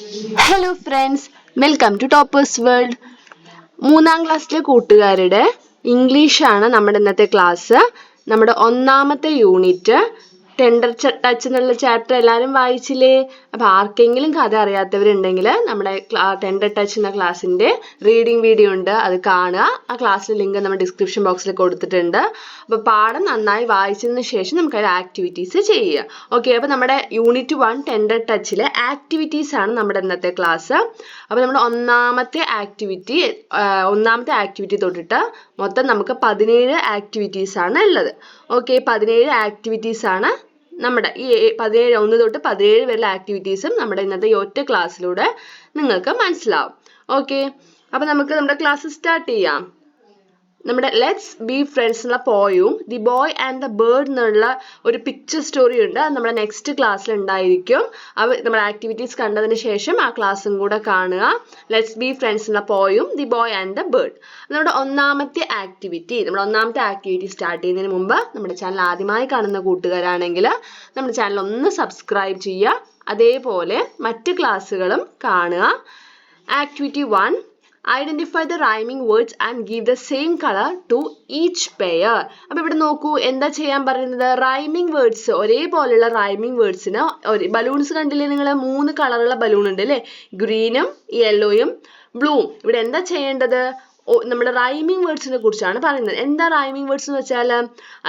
Hello friends, welcome to toppers world. 3ാം ക്ലാസ്സിലെ കൂട്ടുകാരുടെ ഇംഗ്ലീഷാണ് നമ്മുടെ ഇന്നത്തെ ക്ലാസ്. നമ്മുടെ ഒന്നാമത്തെ യൂണിറ്റ് ടെൻഡർ ടച്ച് എന്നുള്ള ചാപ്റ്റർ എല്ലാവരും വായിച്ചില്ലേ? അപ്പോൾ ആർക്കെങ്കിലും കഥ അറിയാത്തവരുണ്ടെങ്കിൽ നമ്മുടെ ടെൻഡർ ടച്ച് എന്ന ക്ലാസ്സിൻ്റെ റീഡിംഗ് വീഡിയോ ഉണ്ട്, അത് കാണുക. ആ ക്ലാസ്സിൻ്റെ ലിങ്ക് നമ്മൾ ഡിസ്ക്രിപ്ഷൻ ബോക്സിൽ കൊടുത്തിട്ടുണ്ട്. അപ്പോൾ പാഠം നന്നായി വായിച്ചതിന് ശേഷം നമുക്ക് അതിൽ ആക്ടിവിറ്റീസ് ചെയ്യുക. ഓക്കെ, അപ്പോൾ നമ്മുടെ യൂണിറ്റ് 1 ടെൻഡർ ടച്ചിലെ ആക്ടിവിറ്റീസ് ആണ് നമ്മുടെ ഇന്നത്തെ ക്ലാസ്. അപ്പോൾ നമ്മുടെ ഒന്നാമത്തെ ആക്ടിവിറ്റി തൊട്ടിട്ട് മൊത്തം നമുക്ക് 17 ആക്ടിവിറ്റീസ് ആണ് ഉള്ളത്. ഓക്കെ, 17 ആക്ടിവിറ്റീസ് ആണ് നമ്മുടെ ഈ 17 1 തൊട്ട് 17 വരെയുള്ള ആക്ടിവിറ്റീസും നമ്മുടെ ഇന്നത്തെ ഈ ഒറ്റ ക്ലാസ്സിലൂടെ നിങ്ങൾക്ക് മനസ്സിലാവും. ഓക്കെ, അപ്പോൾ നമുക്ക് നമ്മുടെ ക്ലാസ് സ്റ്റാർട്ട് ചെയ്യാം. നമ്മുടെ ലെറ്റ്സ് ബി ഫ്രണ്ട്സ് എന്നുള്ള പോയും the boy and the bird എന്നുള്ള ഒരു പിക്ചർ സ്റ്റോറി ഉണ്ട്. അത് നമ്മുടെ നെക്സ്റ്റ് ക്ലാസ്സിൽ ഉണ്ടായിരിക്കും. അപ്പോൾ നമ്മുടെ ആക്ടിവിറ്റീസ് കണ്ടതിന് ശേഷം ആ ക്ലാസ്സും കൂടെ കാണുക. ലെറ്റ്സ് ബി ഫ്രണ്ട്സ് എന്നുള്ള പോയും the boy and the bird. നമ്മുടെ ഒന്നാമത്തെ ആക്ടിവിറ്റി സ്റ്റാർട്ട് ചെയ്യുന്നതിന് മുമ്പ് നമ്മുടെ ചാനൽ ആദ്യമായി കാണുന്ന കൂട്ടുകാരാണെങ്കിൽ നമ്മുടെ ചാനൽ ഒന്ന് സബ്സ്ക്രൈബ് ചെയ്യുക. അതേപോലെ മറ്റ് ക്ലാസ്സുകളും കാണുക. Activity 1, identify the rhyming words and give the same colour to each pair. അപ്പോൾ ഇവിടെ നോക്കൂ, എന്താ ചെയ്യാൻ പറയുന്നത്? റൈമിംഗ് വേർഡ്സ്, ഒരേപോലെയുള്ള റൈമിംഗ് വേർഡ്സിന് ബലൂൺസ് കണ്ടില്ലേ നിങ്ങൾ? 3 കളറുള്ള ബലൂൺ ഉണ്ട് അല്ലേ? ഗ്രീനും യെല്ലോയും ബ്ലൂവും. ഇവിടെ എന്താ ചെയ്യേണ്ടത്? നമ്മുടെ റൈമിംഗ് വേർഡ്സിനെ കുറിച്ചാണ് പറയുന്നത്. എന്താ റൈമിംഗ് വേർഡ്സ് എന്ന് വെച്ചാൽ,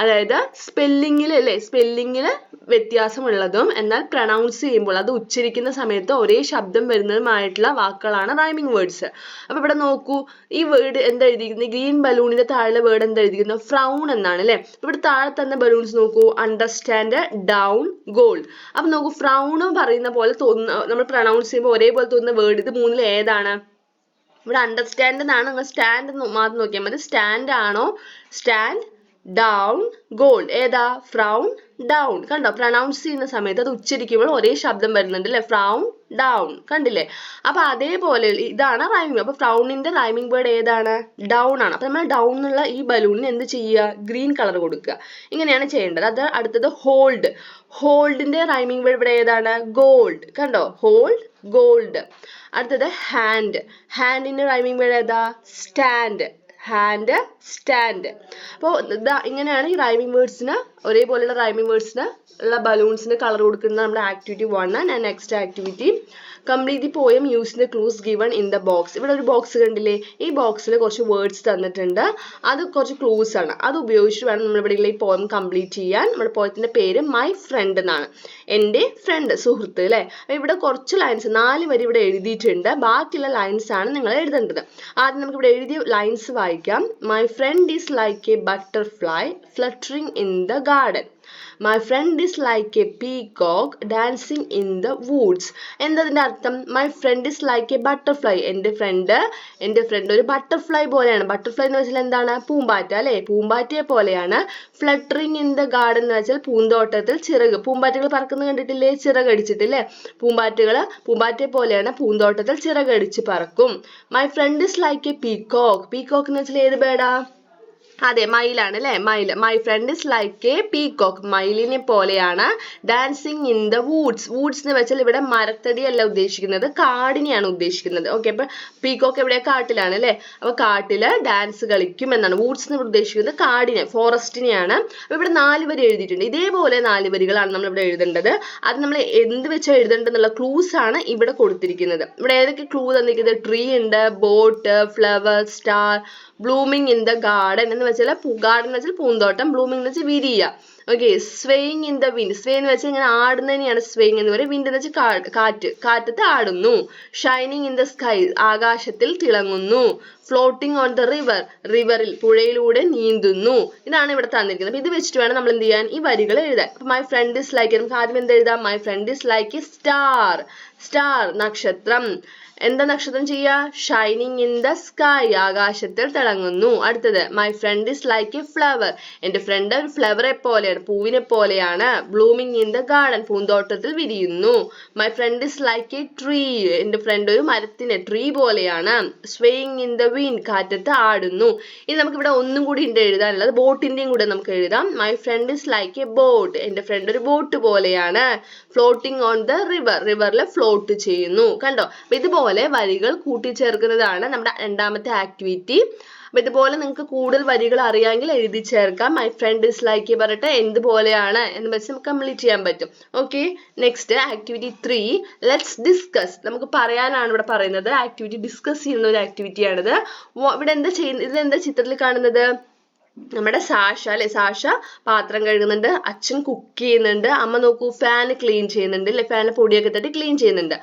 അതായത് സ്പെല്ലിങ്ങിൽ വ്യത്യാസമുള്ളതും എന്നാൽ പ്രൊനൗൺസ് ചെയ്യുമ്പോൾ അത് ഉച്ചരിക്കുന്ന സമയത്ത് ഒരേ ശബ്ദം വരുന്നതുമായിട്ടുള്ള വാക്കുകളാണ് റൈമിംഗ് വേർഡ്സ്. അപ്പോൾ ഇവിടെ നോക്കൂ, ഈ വേർഡ് എന്താ എഴുതിയിരിക്കുന്നത്? ഗ്രീൻ ബലൂണിന്റെ താഴെ വേർഡ് എന്താ എഴുതിയിരിക്കുന്നത്? ഫ്രൗൺ എന്നാണ് അല്ലേ? ഇവിടെ താഴെ തന്നെ ബലൂൺസ് നോക്കൂ, അണ്ടർസ്റ്റാൻഡ്, ഡൗൺ, ഗോൾഡ്. അപ്പം നോക്കൂ, ഫ്രൗൺ പറയുന്ന പോലെ തോന്നുന്ന, നമ്മൾ പ്രൊനൗൺസ് ചെയ്യുമ്പോൾ ഒരേപോലെ തോന്നുന്ന വേർഡ് ഇത് 3ൽ ഏതാണ്? ഇവിടെ അണ്ടർസ്റ്റാൻഡ് എന്നാണ്. നിങ്ങൾ സ്റ്റാൻഡ് മാത്രം നോക്കിയാൽ മതി. സ്റ്റാൻഡ് ആണോ? Stand, down, gold. ഏതാ? ഫ്രൗൺ, ഡൗൺ. കണ്ടോ? പ്രൊനൗൺസ് ചെയ്യുന്ന സമയത്ത് അത് ഉച്ചരിക്കുമ്പോൾ ഒരേ ശബ്ദം വരുന്നുണ്ട് അല്ലേ? ഫ്രൗൺ, ഡൗൺ. കണ്ടില്ലേ? അപ്പൊ അതേപോലെ ഇതാണ് റൈമിംഗ്. അപ്പൊ ഫ്രൗണിന്റെ റൈമിംഗ് വേർഡ് ഏതാണ്? ഡൗൺ ആണ്. അപ്പൊ നമ്മൾ ഡൗൺ എന്നുള്ള ഈ ബലൂണിന് എന്ത് ചെയ്യുക? ഗ്രീൻ കളർ കൊടുക്കുക. ഇങ്ങനെയാണ് ചെയ്യേണ്ടത്. അത് അടുത്തത് ഹോൾഡ്. ഹോൾഡിന്റെ റൈമിംഗ് വേർഡ് ഇവിടെ ഏതാണ്? ഗോൾഡ്. കണ്ടോ? Hold, gold. അടുത്തത് ഹാൻഡ്. ഹാൻഡിന്റെ റൈമിംഗ് വേർഡ് ഏതാ? സ്റ്റാൻഡ്. Hand, stand. അപ്പോൾ ഇങ്ങനെയാണ് ഈ റൈമിംഗ് വേർഡ്സിന്, ഒരേപോലെയുള്ള റൈമിംഗ് വേർഡ്സിന് ഉള്ള ബലൂൺസിന് കളർ കൊടുക്കുന്നത് നമ്മുടെ activity 1. And next activity, complete the poem using the clues given in the box. ഇവിടെ ഒരു ബോക്സ് കണ്ടില്ലേ? ഈ ബോക്സിൽ കുറച്ച് വേർഡ്സ് തന്നിട്ടുണ്ട്. അത് കുറച്ച് ക്ലൂസ് ആണ്. അത് ഉപയോഗിച്ചിട്ട് വേണം നമ്മൾ ഇവിടെ ഈ പോയം കംപ്ലീറ്റ് ചെയ്യാൻ. നമ്മുടെ പോയത്തിന്റെ പേര് മൈ ഫ്രണ്ട് എന്നാണ്. എൻ്റെ ഫ്രണ്ട്, സുഹൃത്ത് അല്ലേ? അപ്പോൾ ഇവിടെ കുറച്ച് ലൈൻസ്, 4 വരി ഇവിടെ എഴുതിയിട്ടുണ്ട്. ബാക്കിയുള്ള ലൈൻസ് ആണ് നിങ്ങൾ എഴുതേണ്ടത്. ആദ്യം നമുക്ക് ഇവിടെ എഴുതിയ ലൈൻസ് വായിക്കാം. My friend is like A butterfly fluttering in the garden. My friend is like a peacock dancing in the woods. എന്തതിന്റെ അർത്ഥം? My friend is like a butterfly. എൻ്റെ ഫ്രണ്ട് ഒരു ബട്ടർഫ്ലൈ പോലെയാണ്. ബട്ടർഫ്ലൈ എന്ന് വെച്ചാൽ എന്താണ്? പൂമ്പാറ്റ അല്ലേ? പൂമ്പാറ്റയെ പോലെയാണ്. ഫ്ലട്ടറിങ് ഇൻ ദ ഗാർഡൻ എന്ന് വെച്ചാൽ പൂന്തോട്ടത്തിൽ ചിറക്. പൂമ്പാറ്റകൾ പറക്കുന്നത് കണ്ടിട്ടില്ലേ? ചിറകടിച്ചിട്ടില്ലേ? പൂമ്പാറ്റയെ പോലെയാണ്, പൂന്തോട്ടത്തിൽ ചിറകടിച്ച് പറക്കും. My friend is like a peacock. Peacock എന്ന് വെച്ചാൽ ഏത് ബേർഡാ? അതെ, മയിലാണ് അല്ലേ? My friend is like a peacock. മയിലിനെ പോലെയാണ്. Dancing in the woods. Woods എന്ന് വെച്ചാൽ ഇവിടെ മരത്തടിയല്ല ഉദ്ദേശിക്കുന്നത്, കാടിനെയാണ് ഉദ്ദേശിക്കുന്നത്. ഓക്കെ, അപ്പൊ പീകോക്ക് എവിടെ? കാട്ടിലാണ് അല്ലേ? അപ്പൊ കാട്ടില് ഡാൻസ് കളിക്കും എന്നാണ്. വൂഡ്സ് എന്ന് ഉദ്ദേശിക്കുന്നത് കാടിനെ, ഫോറസ്റ്റിനെയാണ്. അപ്പൊ ഇവിടെ 4 വരി എഴുതിയിട്ടുണ്ട്. ഇതേപോലെ 4 വരികളാണ് നമ്മൾ ഇവിടെ എഴുതേണ്ടത്. അത് നമ്മൾ എന്ത് വെച്ചാൽ എഴുതേണ്ടതെന്നുള്ള ക്ലൂസ് ആണ് ഇവിടെ കൊടുത്തിരിക്കുന്നത്. ഇവിടെ ഏതൊക്കെ ക്ലൂ തന്നിരിക്കുന്നത്? ട്രീ ഉണ്ട്, boat, flower, star, blooming in the garden എന്ന് വെച്ചാൽ ഗാർഡൻ എന്ന് വെച്ചാൽ പൂന്തോട്ടം, ബ്ലൂമിംഗ് എന്ന് വെച്ചാൽ വിരിയ. Okay, swaying in the wind. Sway എന്ന് വെച്ചാൽ ഇങ്ങനെ ആടുന്നതിനെയാണ് സ്വേയിങ് എന്ന് പറയുന്നത്. വിൻഡ് എന്ന് വെച്ചാൽ കാറ്റത്ത് ആടുന്നു. ഷൈനിങ് ഇൻ ദ സ്കൈ, ആകാശത്തിൽ തിളങ്ങുന്നു. ഫ്ലോട്ടിംഗ് ഓൺ ദ റിവർ, റിവറിൽ, പുഴയിലൂടെ നീന്തുന്നു. ഇതാണ് ഇവിടെ തന്നിരിക്കുന്നത്. അപ്പൊ ഇത് വെച്ചിട്ട് വേണം നമ്മൾ എന്ത് ചെയ്യാൻ? ഈ വരികൾ എഴുതാൻ. അപ്പൊ മൈ ഫ്രണ്ട് ഇസ് ലൈക്ക്, നമുക്ക് ആദ്യം എന്ത് എഴുതാം? My friend is like A star. Star, നക്ഷത്രം. എന്താ നക്ഷത്രം ചെയ്യുക? ഷൈനിങ് ഇൻ ദ സ്കൈ, ആകാശത്തിൽ തിളങ്ങുന്നു. അടുത്തത്, my friend is like A flower. എൻ്റെ ഫ്രണ്ട് ഒരു ഫ്ലവറെ പോലെയാണ്. പോലെയാണ്, പൂവിനെ പോലെയാണ്. ബ്ലൂമിങ് ഇൻ ദ ഗാർഡൻ, പൂന്തോട്ടത്തിൽ വിരിയുന്നു. My friend is like a tree, എന്റെ ഫ്രണ്ട് ഒരു മരത്തിന് ട്രീ പോലെയാണ്. സ്വേയിങ് ഇൻ ദ വിൻഡ്, കാറ്റത്ത് ആടുന്നു. ഇനി നമുക്ക് ഇവിടെ ഒന്നും കൂടി ഉണ്ട് എഴുതാനുള്ളത്, ബോട്ടിന്റെയും കൂടെ നമുക്ക് എഴുതാം. My friend is like a boat, എന്റെ ഫ്രണ്ട് ഒരു ബോട്ട് പോലെയാണ്. ഫ്ലോട്ടിങ് ഓൺ ദ റിവർ, റിവറിൽ ഫ്ലോട്ട് ചെയ്യുന്നു. കണ്ടോ? അപ്പൊ ഇതുപോലെ വരികൾ കൂട്ടിച്ചേർക്കുന്നതാണ് നമ്മുടെ രണ്ടാമത്തെ ആക്ടിവിറ്റി. അപ്പൊ ഇതുപോലെ നിങ്ങൾക്ക് കൂടുതൽ വരികൾ അറിയാമെങ്കിൽ എഴുതി ചേർക്കാം. മൈ ഫ്രണ്ട് ഇസ് ലൈക്ക് പറഞ്ഞിട്ട് എന്തുപോലെയാണ് എന്ന് വെച്ച് നമുക്ക് കംപ്ലീറ്റ് ചെയ്യാൻ പറ്റും. Okay, next activity 3, let's discuss. നമുക്ക് പറയാനാണ് ഇവിടെ പറയുന്നത്. ആക്ടിവിറ്റി ഡിസ്കസ് ചെയ്യുന്ന ഒരു ആക്ടിവിറ്റിയാണിത്. ഇവിടെ എന്താ ചെയ്യുന്നത്? ഇത് എന്താ ചിത്രത്തിൽ കാണുന്നത്? നമ്മുടെ സാഷ അല്ലെ, സാഷ പാത്രം കഴുകുന്നുണ്ട്, അച്ഛൻ കുക്ക് ചെയ്യുന്നുണ്ട്, അമ്മ നോക്കൂ ഫാൻ ക്ലീൻ ചെയ്യുന്നുണ്ട് അല്ലെ, ഫാനിലെ പൊടിയൊക്കെ തട്ടി ക്ലീൻ ചെയ്യുന്നുണ്ട്.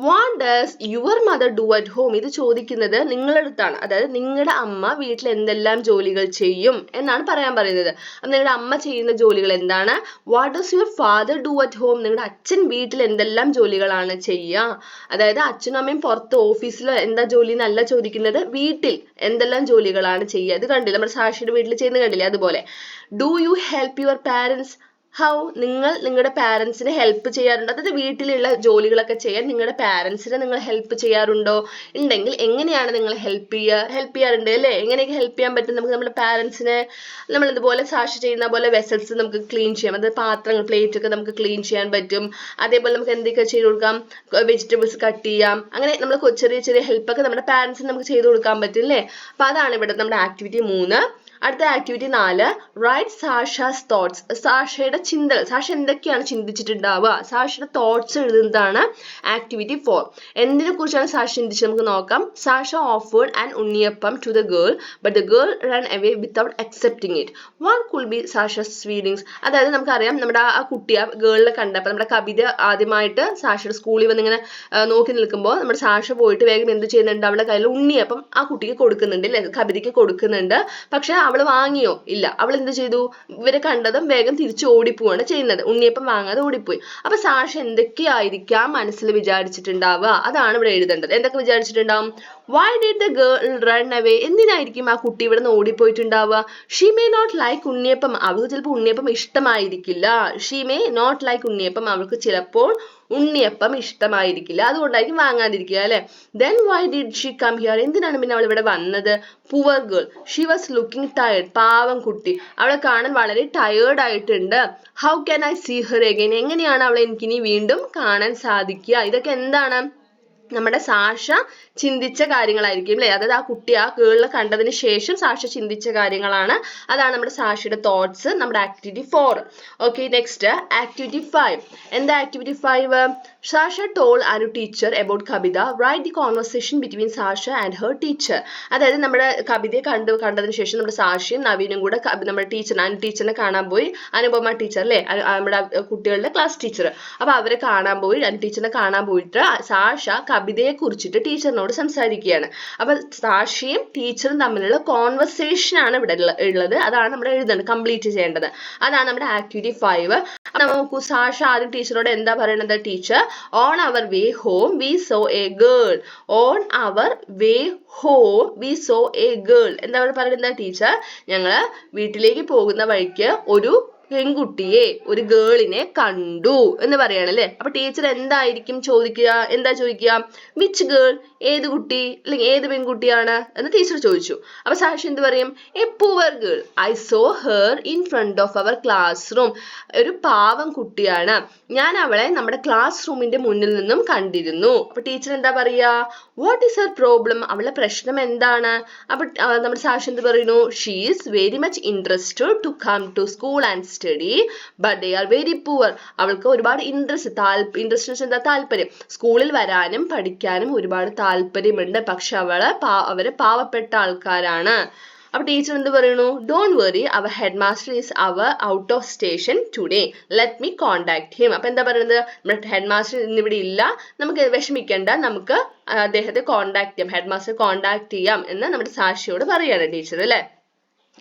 What does your mother do at home? ഇത് ചോദിക്കുന്നത് നിങ്ങളുടെ അടുത്താണ്. അതായത് നിങ്ങളുടെ അമ്മ വീട്ടിൽ എന്തെല്ലാം ജോലികൾ ചെയ്യും എന്നാണ് പറയാൻ പറയുന്നത്. അപ്പൊ നിങ്ങളുടെ അമ്മ ചെയ്യുന്ന ജോലികൾ എന്താണ്? What does your father do at home? നിങ്ങളുടെ അച്ഛൻ വീട്ടിൽ എന്തെല്ലാം ജോലികളാണ് ചെയ്യുക? അതായത് അച്ഛനും അമ്മയും പുറത്ത് ഓഫീസിലോ എന്താ ജോലി എന്നല്ല ചോദിക്കുന്നത്, വീട്ടിൽ എന്തെല്ലാം ജോലികളാണ് ചെയ്യുക. ഇത് കണ്ടില്ല, നമ്മുടെ സാക്ഷിയുടെ വീട്ടിൽ ചെയ്യുന്ന കണ്ടില്ലേ? അതുപോലെ do you help your parents? How? നിങ്ങൾ നിങ്ങളുടെ പാരൻസിനെ ഹെൽപ്പ് ചെയ്യാറുണ്ടോ? അതായത് വീട്ടിലുള്ള ജോലികളൊക്കെ ചെയ്യാൻ നിങ്ങളുടെ പാരൻസിനെ നിങ്ങൾ ഹെൽപ്പ് ചെയ്യാറുണ്ടോ? ഉണ്ടെങ്കിൽ എങ്ങനെയാണ് നിങ്ങൾ ഹെൽപ്പ് ചെയ്യാറുണ്ട് അല്ലേ? എങ്ങനെയൊക്കെ ഹെൽപ്പ് ചെയ്യാൻ പറ്റും നമുക്ക് നമ്മുടെ പാരൻസിനെ? നമ്മൾ ഇതുപോലെ സാക്ഷി ചെയ്യുന്ന പോലെ വെസൽസ് നമുക്ക് ക്ലീൻ ചെയ്യാം, അതായത് പാത്രങ്ങൾ പ്ലേറ്റ് ഒക്കെ നമുക്ക് ക്ലീൻ ചെയ്യാൻ പറ്റും. അതേപോലെ നമുക്ക് എന്തൊക്കെ ചെയ്ത് കൊടുക്കാം? വെജിറ്റബിൾസ് കട്ട് ചെയ്യാം. അങ്ങനെ നമ്മൾ ചെറിയ ചെറിയ ഹെൽപ്പൊക്കെ നമ്മുടെ പാരൻസിന് നമുക്ക് ചെയ്ത് കൊടുക്കാൻ പറ്റും അല്ലേ? അപ്പൊ അതാണ് ഇവിടെ നമ്മുടെ ആക്ടിവിറ്റി 3. അടുത്ത ആക്ടിവിറ്റി 4, റൈറ്റ് സാഷാസ് തോട്ട്സ്. സാഷയുടെ ചിന്തകൾ, സാഷ എന്തൊക്കെയാണ് ചിന്തിച്ചിട്ടുണ്ടാവുക, സാഷയുടെ തോട്ട്സ് എഴുതുന്നതാണ് ആക്ടിവിറ്റി 4. എന്തിനെ കുറിച്ചാണ് സാഷ ചിന്തിച്ചത് നമുക്ക് നോക്കാം. Sasha offered an unniyappam to the girl but the girl run away without accepting it. What could be Sasha's feelings? അതായത് നമുക്കറിയാം, നമ്മുടെ ആ കുട്ടി ആ ഗേളിനെ കണ്ടപ്പോൾ നമ്മുടെ കവിത ആദ്യമായിട്ട് സാഷയുടെ സ്കൂളിൽ വന്ന് ഇങ്ങനെ നോക്കി നിൽക്കുമ്പോൾ നമ്മുടെ സാഷ പോയിട്ട് വേഗം എന്ത് ചെയ്യുന്നുണ്ട്? അവളുടെ കയ്യിൽ ഉണ്ണിയപ്പം ആ കുട്ടിക്ക് കൊടുക്കുന്നുണ്ട് അല്ലെ, കവിതയ്ക്ക് കൊടുക്കുന്നുണ്ട്. പക്ഷെ അവള് വാങ്ങിയോ? ഇല്ല. അവൾ എന്ത് ചെയ്തു? ഇവരെ കണ്ടതും വേഗം തിരിച്ചു ഓടിപ്പോവാണ് ചെയ്യുന്നത്, ഉണ്ണിയപ്പം വാങ്ങാതെ ഓടിപ്പോയി. അപ്പൊ സാഷ എന്തൊക്കെയായിരിക്കാം മനസ്സിൽ വിചാരിച്ചിട്ടുണ്ടാവുക? അതാണ് ഇവിടെ എഴുതേണ്ടത്. എന്തൊക്കെ വിചാരിച്ചിട്ടുണ്ടാവും? Why did the girl run away? എന്തിനായിരിക്കും ആ കുട്ടി ഇവിടെ നിന്ന് ഓടിപ്പോയിട്ടുണ്ടാവുക? She may not like unniyappam. അവൾക്ക് ചിലപ്പോൾ ഉണ്ണിയപ്പം ഇഷ്ടമായിരിക്കില്ല. She may not like unniyappam. അവൾക്ക് ചിലപ്പോൾ ഉണ്ണിയപ്പം ഇഷ്ടമായിരിക്കില്ല, അതുകൊണ്ടായിരിക്കും വാങ്ങാതിരിക്കുക അല്ലെ. Then why did she come here? എന്തിനാണ് പിന്നെ അവൾ ഇവിടെ വന്നത്? Poor girl, she was looking tired. പാവം കുട്ടി, അവളെ കാണാൻ വളരെ ടയേർഡ് ആയിട്ടുണ്ട്. How can I see her again? എങ്ങനെയാണ് അവളെ എനിക്കിനി വീണ്ടും കാണാൻ സാധിക്കുക? ഇതൊക്കെ എന്താണ്? നമ്മുടെ സാഷ ചിന്തിച്ച കാര്യങ്ങളായിരിക്കും അല്ലെ. അതായത് ആ കുട്ടി ആ ഗേളിനെ കണ്ടതിന് ശേഷം സാഷ ചിന്തിച്ച കാര്യങ്ങളാണ്. അതാണ് നമ്മുടെ സാഷയുടെ തോട്ട്സ്, നമ്മുടെ ആക്ടിവിറ്റി 4. Okay, next activity 5. എന്താ activity 5? Sasha told Anu teacher about Kavitha. Write the conversation between Sasha and her teacher. അതായത് നമ്മുടെ കവിതയെ കണ്ടതിന് ശേഷം നമ്മുടെ സാഷയും നവീനും കൂടെ നമ്മുടെ അനു ടീച്ചറിനെ കാണാൻ പോയി. അനുപമ ടീച്ചർ അല്ലെ, നമ്മുടെ കുട്ടികളുടെ ക്ലാസ് ടീച്ചർ. അപ്പൊ അവരെ കാണാൻ പോയി, അനു ടീച്ചറിനെ കാണാൻ പോയിട്ട് സാഷ കവിതയെ കുറിച്ചിട്ട് ടീച്ചറിനോട് സംസാരിക്കുകയാണ്. അപ്പൊ സാഷിയും ടീച്ചറും തമ്മിലുള്ള കോൺവെർസേഷൻ ആണ് ഇവിടെ ഉള്ളത്. അതാണ് നമ്മൾ എഴുതേണ്ടത്, കംപ്ലീറ്റ് ചെയ്യേണ്ടത്. അതാണ് നമ്മുടെ ആക്ടിവിറ്റി 5. നമുക്ക് സാഷ ആദ്യം ടീച്ചറോട് എന്താ പറയുന്നത്? Teacher, on our way home we saw a girl. On our way home we saw a girl. എന്താ പറയുന്നത്? ടീച്ചർ, ഞങ്ങള് വീട്ടിലേക്ക് പോകുന്ന വഴിക്ക് ഒരു പെൺകുട്ടിയെ, ഒരു ഗേളിനെ കണ്ടു എന്ന് പറയാണ് അല്ലെ. അപ്പൊ ടീച്ചർ എന്തായിരിക്കും ചോദിക്കുക? എന്താ ചോദിക്കുക? Which girl? ഏത് കുട്ടി, അല്ലെങ്കിൽ ഏത് പെൺകുട്ടിയാണ് എന്ന് ടീച്ചർ ചോദിച്ചു. അപ്പൊ സാക്ഷി എന്ത് പറയും? A poor girl, I saw her in front of our classroom. ഒരു പാവം കുട്ടിയാണ്, ഞാൻ അവളെ നമ്മുടെ ക്ലാസ് റൂമിന്റെ മുന്നിൽ നിന്നും കണ്ടിരുന്നു. അപ്പൊ ടീച്ചർ എന്താ പറയാ? What is her problem? അവളുടെ പ്രശ്നം എന്താണ്? അപ്പൊ നമ്മുടെ സാക്ഷി എന്ത് പറയുന്നു? She is very much interested to come to school and study but they are very poor. അവൾക്ക് ഒരുപാട് ഇൻട്രസ്റ്റ് എന്താ? താല്പര്യം. സ്കൂളിൽ വരാനും പഠിക്കാനും ഒരുപാട് താല്പര്യമുണ്ട്, പക്ഷെ അവര് പാവപ്പെട്ട ആൾക്കാരാണ്. അപ്പൊ ടീച്ചർ എന്ത് പറയുന്നു? Don't worry, our head master is out of station today, let me contact him. അപ്പൊ എന്താ പറയുന്നത്? നമ്മുടെ ഹെഡ് മാസ്റ്റർ ഇന്നിവിടെ ഇല്ല, നമുക്ക് വിഷമിക്കണ്ട, നമുക്ക് അദ്ദേഹത്തെ കോണ്ടാക്ട് ചെയ്യാം, ഹെഡ് മാസ്റ്റർ കോണ്ടാക്ട് ചെയ്യാം എന്ന് നമ്മുടെ സാക്ഷിയോട് പറയാണ് ടീച്ചർ അല്ലെ.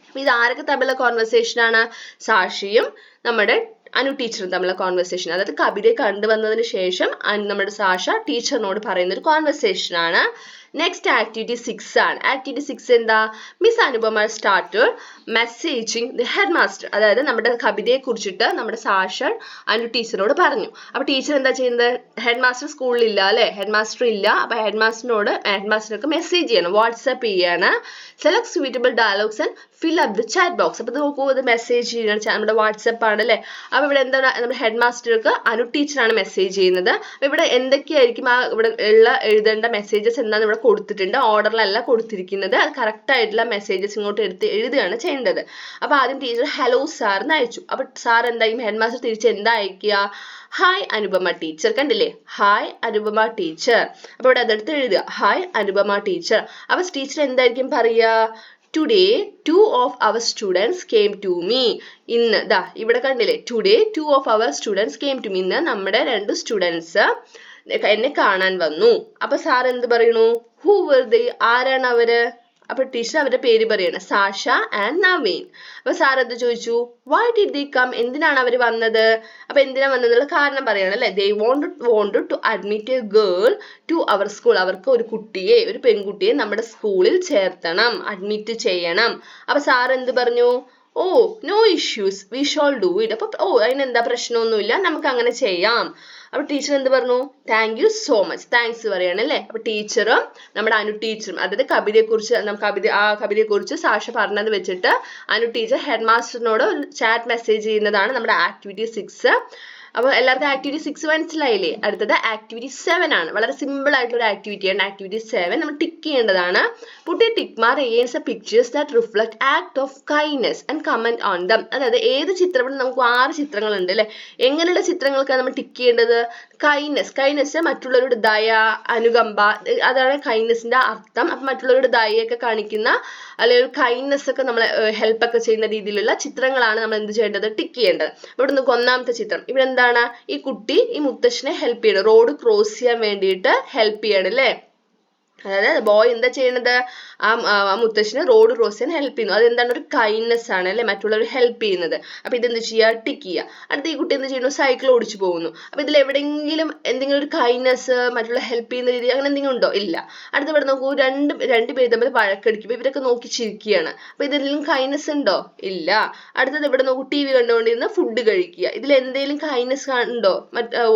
അപ്പൊ ഇത് ആരൊക്കെ തമ്മിലുള്ള കോൺവെർസേഷൻ ആണ്? സാക്ഷിയും നമ്മുടെ അനു ടീച്ചറും തമ്മിലുള്ള കോൺവെർസേഷൻ. അതായത് കവിതയെ കണ്ടുവന്നതിന് ശേഷം നമ്മുടെ സാഷ ടീച്ചറിനോട് പറയുന്ന ഒരു കോൺവെർസേഷൻ ആണ്. നെക്സ്റ്റ് ആക്ടിവിറ്റി 6 ആണ്. ആക്ടിവിറ്റി 6 എന്താ? Miss Anupama started messaging the head master. അതായത് നമ്മുടെ കവിതയെ കുറിച്ചിട്ട് നമ്മുടെ സാക്ഷർ അനു ടീച്ചറോട് പറഞ്ഞു. അപ്പൊ ടീച്ചർ എന്താ ചെയ്യുന്നത്? ഹെഡ് മാസ്റ്റർ സ്കൂളിൽ ഇല്ല അല്ലെ, ഹെഡ് മാസ്റ്റർ ഇല്ല. അപ്പൊ ഹെഡ് മാസ്റ്റർക്ക് മെസ്സേജ് ചെയ്യണം, വാട്സ്ആപ്പ് ചെയ്യാണ്. Select suitable dialogues and fill up the chat box. അപ്പൊ നോക്കൂ, ഇത് മെസ്സേജ് ചെയ്യണം, നമ്മുടെ വാട്സ്ആപ്പ് ആണ് അല്ലെ. അപ്പൊ ഇവിടെ എന്താണ്, നമ്മുടെ ഹെഡ് മാസ്റ്റർക്ക് അനു ടീച്ചറാണ് മെസ്സേജ് ചെയ്യുന്നത്. അപ്പൊ ഇവിടെ എന്തൊക്കെയായിരിക്കും ഇവിടെ ഉള്ള എഴുതേണ്ട മെസ്സേജസ് എന്താണെന്ന് ഇവിടെ കൊടുത്തിട്ടുണ്ട്. ഓർഡറിലല്ല കൊടുത്തിരിക്കുന്നത്, അത് കറക്റ്റ് ആയിട്ടുള്ള മെസ്സേജസ് ഇങ്ങോട്ട് എഴുതുകയാണ് ചെയ്യേണ്ടത്. അപ്പൊ ആദ്യം ടീച്ചർ ഹലോ സാറിന് അയച്ചു. അപ്പൊ സാർ എന്തായാലും ഹെഡ് മാസ്റ്റർ തിരിച്ച് എന്താ അയക്കുക? Hi Anupama teacher. കണ്ടില്ലേ, ഹായ് അനുപമ ടീച്ചർ. അപ്പൊ ഇവിടെ അതെടുത്ത് എഴുതുക, ഹായ് അനുപമ ടീച്ചർ. അപ്പൊ ടീച്ചർ എന്തായിരിക്കും പറയുക? Today 2 of our students came to me. ഇന്ന് ദാ ഇവിടെ കണ്ടില്ലേ, today 2 of our students came to me. ഇന്ന് നമ്മുടെ 2 സ്റ്റുഡൻസ് എന്നെ കാണാൻ വന്നു. അപ്പൊ സാർ എന്ത് പറയണു? Who were they? ആരാണ് അവര്? അപ്പൊ ടീച്ചർ അവരുടെ പേര് പറയാണ്, സാഷ ആൻഡ് നവീൻ. അപ്പൊ സാർ എന്ത് ചോദിച്ചു? Why did they come? എന്തിനാണ് അവർ വന്നത്? അപ്പൊ എന്തിനാ വന്നതെന്നുള്ള കാരണം പറയണം അല്ലെ. ദേ wanted to admit a girl to our school. അവർക്ക് ഒരു പെൺകുട്ടിയെ നമ്മുടെ സ്കൂളിൽ ചേർത്തണം, അഡ്മിറ്റ് ചെയ്യണം. അപ്പൊ സാർ എന്ത് പറഞ്ഞു? Oh no issues, we shall do it. അപ്പൊ അതിനെന്താ, പ്രശ്നമൊന്നുമില്ല, നമുക്ക് അങ്ങനെ ചെയ്യാം. അപ്പൊ ടീച്ചർ എന്ത് പറഞ്ഞു? Thank you so much, thanks പറയാണ് അല്ലെ. അപ്പൊ ടീച്ചറും നമ്മുടെ അനു ടീച്ചറും, അതായത് കവിതയെ കുറിച്ച് സാഷ പറഞ്ഞത് വെച്ചിട്ട് അനു ടീച്ചർ ഹെഡ് മാസ്റ്ററിനോട് ഒരു ചാറ്റ് മെസ്സേജ് ചെയ്യുന്നതാണ് നമ്മുടെ ആക്ടിവിറ്റി 6. അപ്പൊ എല്ലാവർക്കും ആക്ടിവിറ്റി 6 മനസ്സിലായില്ലേ? അടുത്തത് ആക്ടിവിറ്റി 7 ആണ്. വളരെ സിമ്പിൾ ആയിട്ടുള്ള ഒരു ആക്ടിവിറ്റിയാണ് ആക്ടിവിറ്റി 7. നമ്മൾ ടിക്ക് ചെയ്യേണ്ടതാണ്. Put a tick mark against the pictures that reflect act of kindness and comment on them. അതായത് ഏത് ചിത്രം, നമുക്ക് 6 ചിത്രങ്ങൾ ഉണ്ട് അല്ലെ. എങ്ങനെയുള്ള ചിത്രങ്ങൾക്കാണ് നമ്മൾ ടിക്ക് ചെയ്യേണ്ടത്? കൈൻഡ്നെസ് മറ്റുള്ളവരുടെ ദയ, അനുകമ്പ, അതാണ് കൈൻഡ്നെസിന്റെ അർത്ഥം. അപ്പൊ മറ്റുള്ളവരുടെ ദയയൊക്കെ കാണിക്കുന്ന അല്ലെങ്കിൽ കൈൻഡ്നെസ് ഒക്കെ നമ്മളെ ഹെൽപ്പ് ഒക്കെ ചെയ്യുന്ന രീതിയിലുള്ള ചിത്രങ്ങളാണ് നമ്മൾ എന്ത് ചെയ്യേണ്ടത്? ടിക്ക് ചെയ്യേണ്ടത്. ഇവിടെ നമുക്ക് ഒന്നാമത്തെ ചിത്രം, ഇവിടെ എന്താണ്, ഈ കുട്ടി ഈ മുത്തശ്ശനെ ഹെൽപ്പ് ചെയ്യണം, റോഡ് ക്രോസ് ചെയ്യാൻ വേണ്ടിയിട്ട് ഹെൽപ്പ് ചെയ്യണം അല്ലേ. അതായത് ബോയ് എന്താ ചെയ്യണത്? ആ മുത്തശ്ശിനെ റോഡ് ക്രോസ് ചെയ്യാൻ ഹെൽപ്പ് ചെയ്യുന്നു. അതെന്താണ്? ഒരു കൈൻഡ്നെസ് ആണ് അല്ലെ, മറ്റുള്ളവർ ഹെൽപ്പ് ചെയ്യുന്നത്. അപ്പൊ ഇതെന്ത് ചെയ്യുക? ടിക്ക് ചെയ്യുക. അടുത്ത ഈ കുട്ടി എന്ത് ചെയ്യുന്നു? സൈക്കിൾ ഓടിച്ചു പോകുന്നു. അപ്പൊ ഇതിൽ എവിടെയെങ്കിലും എന്തെങ്കിലും ഒരു കൈൻഡ്നെസ്, മറ്റുള്ള ഹെൽപ്പ് ചെയ്യുന്ന രീതി അങ്ങനെ എന്തെങ്കിലും ഉണ്ടോ? ഇല്ല. അടുത്ത ഇവിടെ നോക്കൂ, രണ്ട് പേര് തമ്മിൽ വഴക്കടിക്കുമ്പോൾ ഇവരൊക്കെ നോക്കി ചിരിക്കുകയാണ്. അപ്പൊ ഇതിലെങ്കിലും കൈൻഡ്നെസ് ഉണ്ടോ? ഇല്ല. അടുത്തത് ഇവിടെ നോക്കൂ, ടി വി കണ്ടുകൊണ്ടിരുന്ന ഫുഡ് കഴിക്കുക. ഇതിൽ എന്തെങ്കിലും കൈൻഡ്നെസ് ഉണ്ടോ?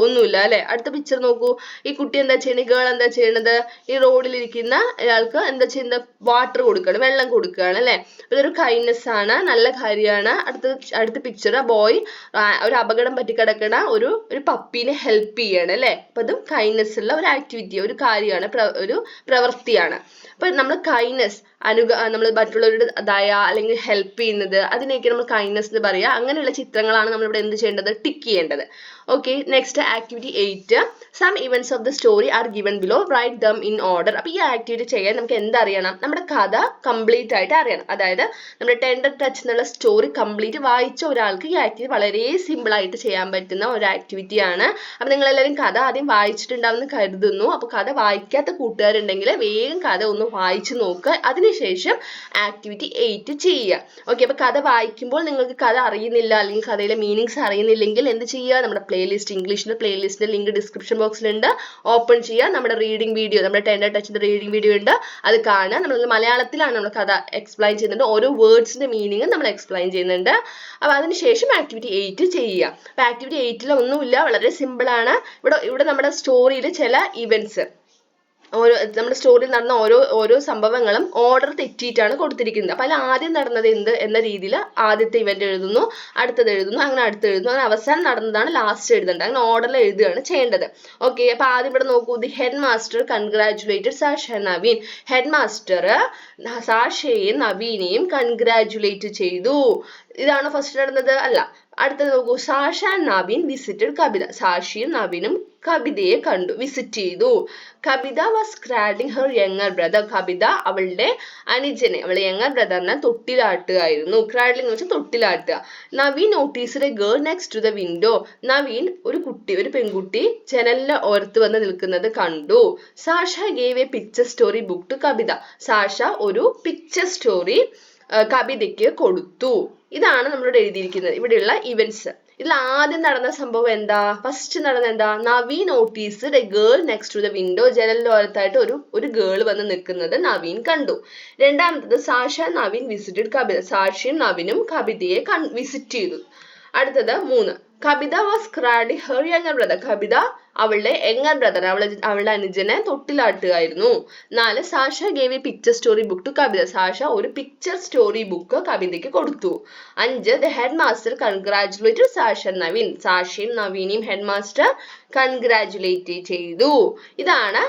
ഒന്നുമില്ല അല്ലെ. അടുത്ത പിക്ചർ നോക്കൂ, ഈ കുട്ടി എന്താ ചെയ്യണത്? ഗേൾ എന്താ ചെയ്യണത്? ഈ റോഡിൽ ഇരിക്കുന്ന ഒരാൾക്ക് എന്താ ചെയ്യുന്നത്? വാട്ടർ കൊടുക്കുകയാണ്, വെള്ളം കൊടുക്കുകയാണ് അല്ലെ. ഇതൊരു കൈൻഡ്നെസ് ആണ്, നല്ല കാര്യമാണ്. അടുത്ത പിക്ചർ, ബോയ് ഒരു അപകടം പറ്റി കിടക്കണ ഒരു പപ്പീനെ ഹെൽപ്പ് ചെയ്യാണ് അല്ലെ. അപ്പൊ അതും കൈൻഡ്നെസ് ഉള്ള ഒരു ആക്ടിവിറ്റി, ഒരു കാര്യമാണ്, ഒരു പ്രവൃത്തിയാണ്. അപ്പൊ നമ്മൾ കൈൻഡ്നെസ്, നമ്മൾ മറ്റുള്ളവരുടെ ദയ അല്ലെങ്കിൽ ഹെൽപ്പ് ചെയ്യുന്നത്, അതിനെയൊക്കെ നമ്മൾ കൈൻഡ്നെസ് എന്ന് പറയുക. അങ്ങനെയുള്ള ചിത്രങ്ങളാണ് നമ്മൾ ഇവിടെ എന്ത് ചെയ്യേണ്ടത്? ടിക്ക് ചെയ്യേണ്ടത്. Okay, next activity 8. Some events of the story are given below, write them in order. അപ്പൊ ഈ ആക്ടിവിറ്റി ചെയ്യാൻ നമുക്ക് എന്തറിയണം? നമ്മുടെ കഥ കംപ്ലീറ്റ് ആയിട്ട് അറിയണം. അതായത് നമ്മുടെ ടെൻഡർ ടച്ച് എന്നുള്ള സ്റ്റോറി കംപ്ലീറ്റ് വായിച്ച ഒരാൾക്ക് ഈ ആക്ടിവിറ്റി വളരെ സിമ്പിൾ ആയിട്ട് ചെയ്യാൻ പറ്റുന്ന ഒരു ആക്ടിവിറ്റിയാണ്. അപ്പൊ നിങ്ങൾ എല്ലാവരും കഥ ആദ്യം വായിച്ചിട്ടുണ്ടാവുമെന്ന് കരുതുന്നു. അപ്പൊ കഥ വായിക്കാത്ത കൂട്ടുകാരുണ്ടെങ്കിൽ വേഗം കഥ ഒന്ന് വായിച്ചു നോക്കുക, അതിനുശേഷം ആക്ടിവിറ്റി 8 ചെയ്യുക. ഓക്കെ, അപ്പൊ കഥ വായിക്കുമ്പോൾ നിങ്ങൾക്ക് കഥ അറിയുന്നില്ല അല്ലെങ്കിൽ കഥയിലെ മീനിങ്സ് അറിയുന്നില്ലെങ്കിൽ എന്ത് ചെയ്യുക? നമ്മുടെ പ്ലേലിസ്റ്റ്, ഇംഗ്ലീഷിന്റെ പ്ലേലിസ്റ്റിന്റെ ലിങ്ക് ഡിസ്ക്രിപ്ഷൻ ബോക്സിലുണ്ട്, ഓപ്പൺ ചെയ്യുക. നമ്മുടെ റീഡിംഗ് വീഡിയോ, നമ്മുടെ ടെൻഡർ ടച്ചിന്റെ റീഡിംഗ് വീഡിയോ ഉണ്ട്, അത് കാണുക. നമ്മൾ മലയാളത്തിലാണ് നമ്മൾ കഥ എക്സ്പ്ലെയിൻ ചെയ്യുന്നുണ്ട്, ഓരോ വേർഡ്സിന്റെ മീനിങ് നമ്മൾ എക്സ്പ്ലെയിൻ ചെയ്യുന്നുണ്ട്. അപ്പൊ അതിനുശേഷം ആക്ടിവിറ്റി 8 ചെയ്യുക. അപ്പൊ ആക്ടിവിറ്റി 8 ഒന്നുമില്ല, വളരെ സിമ്പിൾ ആണ്. ഇവിടെ നമ്മുടെ സ്റ്റോറിയിൽ ചില ഇവന്റ്സ്, നമ്മുടെ സ്റ്റോറിയിൽ നടന്ന ഓരോ സംഭവങ്ങളും ഓർഡർ തെറ്റിയിട്ടാണ് കൊടുത്തിരിക്കുന്നത്. അപ്പൊ അതിൽ ആദ്യം നടന്നത് എന്ത് എന്ന രീതിയിൽ ആദ്യത്തെ ഇവന്റ് എഴുതുന്നു, അടുത്തത് എഴുതുന്നു, അങ്ങനെ അടുത്ത് എഴുതുന്നു, അങ്ങനെ അവസാനം നടന്നതാണ് ലാസ്റ്റ് എഴുതേണ്ടത്. അങ്ങനെ ഓർഡറിൽ എഴുതുകയാണ് ചെയ്യേണ്ടത്. ഓക്കെ, അപ്പൊ ആദ്യം ഇവിടെ നോക്കൂ, the head master congratulated Sasha Naveen. Head master സാഷയെയും നവീനെയും കൺഗ്രാറ്റുലേറ്റ് ചെയ്തു. ഇതാണ് ഫസ്റ്റ് നടന്നത്? അല്ല. അടുത്തത് നോക്കൂ, Sasha and Naveen visited Kavitha. സാഷിയും നവീനും കവിതയെ കണ്ടു, വിസിറ്റ് ചെയ്തു. Kavitha was cradling her younger brother. Kavitha അവളുടെ അനുജനെ, അവളുടെ യങ്ങർ ബ്രദറിനെ തൊട്ടിലാട്ടുകയായിരുന്നു. ക്രാഡ്ലിംഗ് എന്ന് വെച്ചാൽ തൊട്ടിലാട്ടുക. Naveen noticed a girl next to the window. Naveen ഒരു പെൺകുട്ടി ജനലിന്റെ ഓരത്ത് വന്ന് നിൽക്കുന്നത് കണ്ടു. Sasha gave a picture story book to Kavitha. Sasha ഒരു പിക്ചർ സ്റ്റോറി കവിതയ്ക്ക് കൊടുത്തു. ഇതാണ് നമ്മളോട് എഴുതിയിരിക്കുന്നത് ഇവിടെയുള്ള ഇവന്റ്സ്. ഇതിൽ ആദ്യം നടന്ന സംഭവം എന്താ? ഫസ്റ്റ് നടന്ന എന്താ? Naveen noticed a girl next to the window. ജനലിനോരത്തായിട്ട് ഒരു ഗേൾ വന്ന് നിൽക്കുന്നത് നവീൻ കണ്ടു. രണ്ടാമത്തത് സാഷ നവീൻ വിസിറ്റഡ് കവിത. സാക്ഷിയും നവീനും കവിതയെ വിസിറ്റ് ചെയ്തു. അടുത്തത് 3. Kavitha was cradling her younger brother. Kavitha അവളുടെ യങ്ങർ ബ്രദർ അവളുടെ അനുജനെ തൊട്ടിലാട്ടുകയായിരുന്നു. 4. Sasha gave a picture story book to Kavitha. Sasha ഒരു പിക്ചർ സ്റ്റോറി ബുക്ക് കവിതയ്ക്ക് കൊടുത്തു. 5. The head master congratulated Sasha Naveen. സാഷയും നവീനെയും ഹെഡ് മാസ്റ്റർ കൺഗ്രാജുലേറ്റ് ചെയ്തു. ഇതാണ്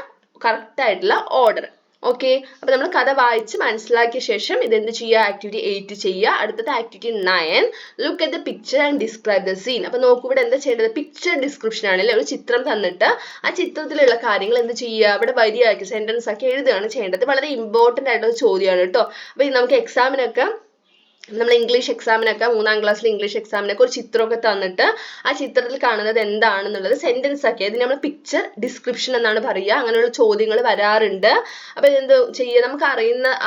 കറക്റ്റ് ആയിട്ടുള്ള ഓർഡർ. ഓക്കെ, അപ്പൊ നമ്മൾ കഥ വായിച്ച് മനസ്സിലാക്കിയ ശേഷം ഇതെന്ത് ചെയ്യുക? ആക്ടിവിറ്റി 8 ചെയ്യുക. അടുത്തത് activity 9. Look at the picture and describe the scene. അപ്പൊ നോക്കൂ, ഇവിടെ എന്താ ചെയ്യേണ്ടത്? പിക്ചർ ഡിസ്ക്രിപ്ഷൻ ആണ് അല്ലെ? ഒരു ചിത്രം തന്നിട്ട് ആ ചിത്രത്തിലുള്ള കാര്യങ്ങൾ എന്ത് ചെയ്യുക? ഇവിടെ വരിയാക്കി സെന്റൻസ് ആക്കി എഴുതുകയാണ് ചെയ്യേണ്ടത്. വളരെ ഇമ്പോർട്ടന്റ് ആയിട്ടുള്ള ചോദ്യമാണ് കേട്ടോ. അപ്പൊ നമുക്ക് എക്സാമിനൊക്കെ നമ്മൾ ഇംഗ്ലീഷ് എക്സാമിനൊക്കെ 3ാം ക്ലാസ്സിലെ ഇംഗ്ലീഷ് എക്സാമിനൊക്കെ ഒരു ചിത്രമൊക്കെ തന്നിട്ട് ആ ചിത്രത്തിൽ കാണുന്നത് എന്താണെന്നുള്ളത് സെന്റൻസ് ആക്കി അതിന് നമ്മൾ പിക്ചർ ഡിസ്ക്രിപ്ഷൻ എന്നാണ് പറയുക. അങ്ങനെയുള്ള ചോദ്യങ്ങൾ വരാറുണ്ട്. അപ്പൊ എന്ത് ചെയ്യുക? നമുക്ക്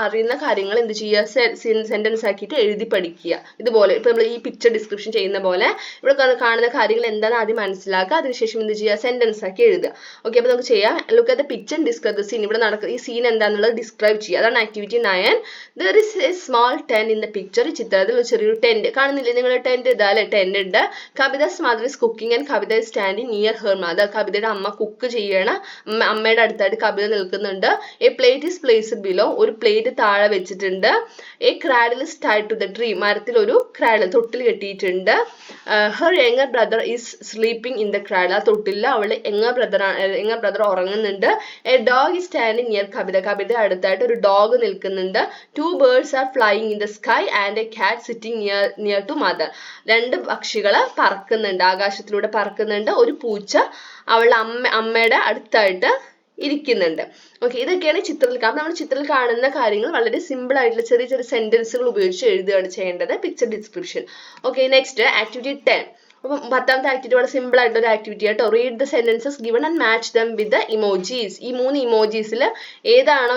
അറിയുന്ന കാര്യങ്ങൾ എന്ത് ചെയ്യുക? സെന്റൻസ് ആക്കിയിട്ട് എഴുതി പഠിക്കുക. ഇതുപോലെ ഇപ്പൊ നമ്മൾ ഈ പിക്ചർ ഡിസ്ക്രിപ്ഷൻ ചെയ്യുന്ന പോലെ ഇവിടെ കാണുന്ന കാര്യങ്ങൾ എന്താണെന്ന് ആദ്യം മനസ്സിലാക്കുക. അതിനുശേഷം എന്ത് ചെയ്യുക? സെന്റൻസ് ആക്കി എഴുതുക. ഓക്കെ, അപ്പൊ നമുക്ക് ചെയ്യാം. Look at the picture and describe the scene. ഇവിടെ നടക്കുന്ന ഈ സീൻ എന്താണെന്നുള്ളത് ഡിസ്ക്രൈബ് ചെയ്യുക. അതാണ് activity 9. There is a small tent in the picture. ചിത്രത്തിൽ ഒരു ചെറിയൊരു ടെന്റ് കാണുന്നില്ലേ നിങ്ങൾ? ടെന്റ് ഇതാ അല്ലെ? ടെന്റ് ഉണ്ട്. Kavitha's mother is cooking and Kavitha is standing near her mother. കവിതയുടെ അമ്മ കുക്ക് ചെയ്യണ. അമ്മയുടെ അടുത്തായിട്ട് കവിത നിൽക്കുന്നുണ്ട്. A plate is placed below. ഒരു പ്ലേറ്റ് താഴെ വെച്ചിട്ടുണ്ട്. A cradle is tied to the tree. മരത്തിൽ ഒരു ക്രാഡിൽ തൊട്ടിൽ കെട്ടിയിട്ടുണ്ട്. Her younger brother is sleeping in the cradle. ആ തൊട്ടില്ല അവളുടെ യങ്ങർ ബ്രദർ ഉറങ്ങുന്നുണ്ട്. A dog is standing near Kavitha. Kavitha അടുത്തായിട്ട് ഒരു ഡോഗ് നിൽക്കുന്നുണ്ട്. 2 birds are flying in the sky and a cat sitting near to mother. 2 പക്ഷികള് പറക്കുന്നുണ്ട്, ആകാശത്തിലൂടെ പറക്കുന്നുണ്ട്. ഒരു പൂച്ച അവളുടെ അമ്മയുടെ അടുത്തായിട്ട് ഇരിക്കുന്നുണ്ട്. ഓക്കെ, ഇതൊക്കെയാണ് ചിത്രത്തിൽ കാണുന്നത്. നമ്മൾ ചിത്രത്തിൽ കാണുന്ന കാര്യങ്ങൾ വളരെ സിമ്പിൾ ആയിട്ടുള്ള ചെറിയ ചെറിയ സെന്റൻസുകൾ ഉപയോഗിച്ച് എഴുതുകയാണ് ചെയ്യേണ്ടത്. Picture description. Okay, next activity 10. അപ്പം 10ാമത്തെ ആക്ടിവിറ്റി വളരെ സിമ്പിൾ ആയിട്ടുള്ള ഒരു ആക്ടിവിറ്റി ആട്ടോ. Read the sentences given and match them with the emojis. ഈ 3 ഇമോജീസിൽ ഏതാണോ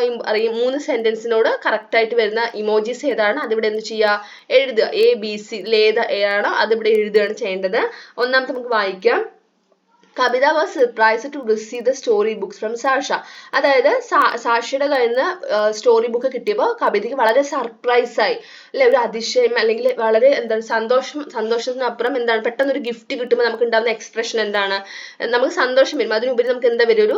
3 സെന്റൻസിനോട് കറക്റ്റ് ആയിട്ട് വരുന്ന ഇമോജീസ് ഏതാണ് അതിവിടെ എന്ത് ചെയ്യുക? എഴുതുക. ABC ഏത് ഏതാണോ അതിവിടെ എഴുതുകയാണ് ചെയ്യേണ്ടത്. ഒന്നാമത്തെ നമുക്ക് വായിക്കാം. Kavitha was surprised to receive the story books from Sasha. അതായത് സാഷയുടെ കയ്യിൽ നിന്ന് സ്റ്റോറി ബുക്ക് കിട്ടിയപ്പോൾ കവിതയ്ക്ക് വളരെ സർപ്രൈസ് ആയി അല്ലെ? ഒരു അതിശയം അല്ലെങ്കിൽ വളരെ എന്താണ് സന്തോഷത്തിനപ്പുറം എന്താണ് പെട്ടെന്ന് ഒരു ഗിഫ്റ്റ് കിട്ടുമ്പോൾ നമുക്ക് ഉണ്ടാകുന്ന എക്സ്പ്രഷൻ എന്താണ്? നമുക്ക് സന്തോഷം വരും. അതിനുപരി നമുക്ക് എന്താ വരും? ഒരു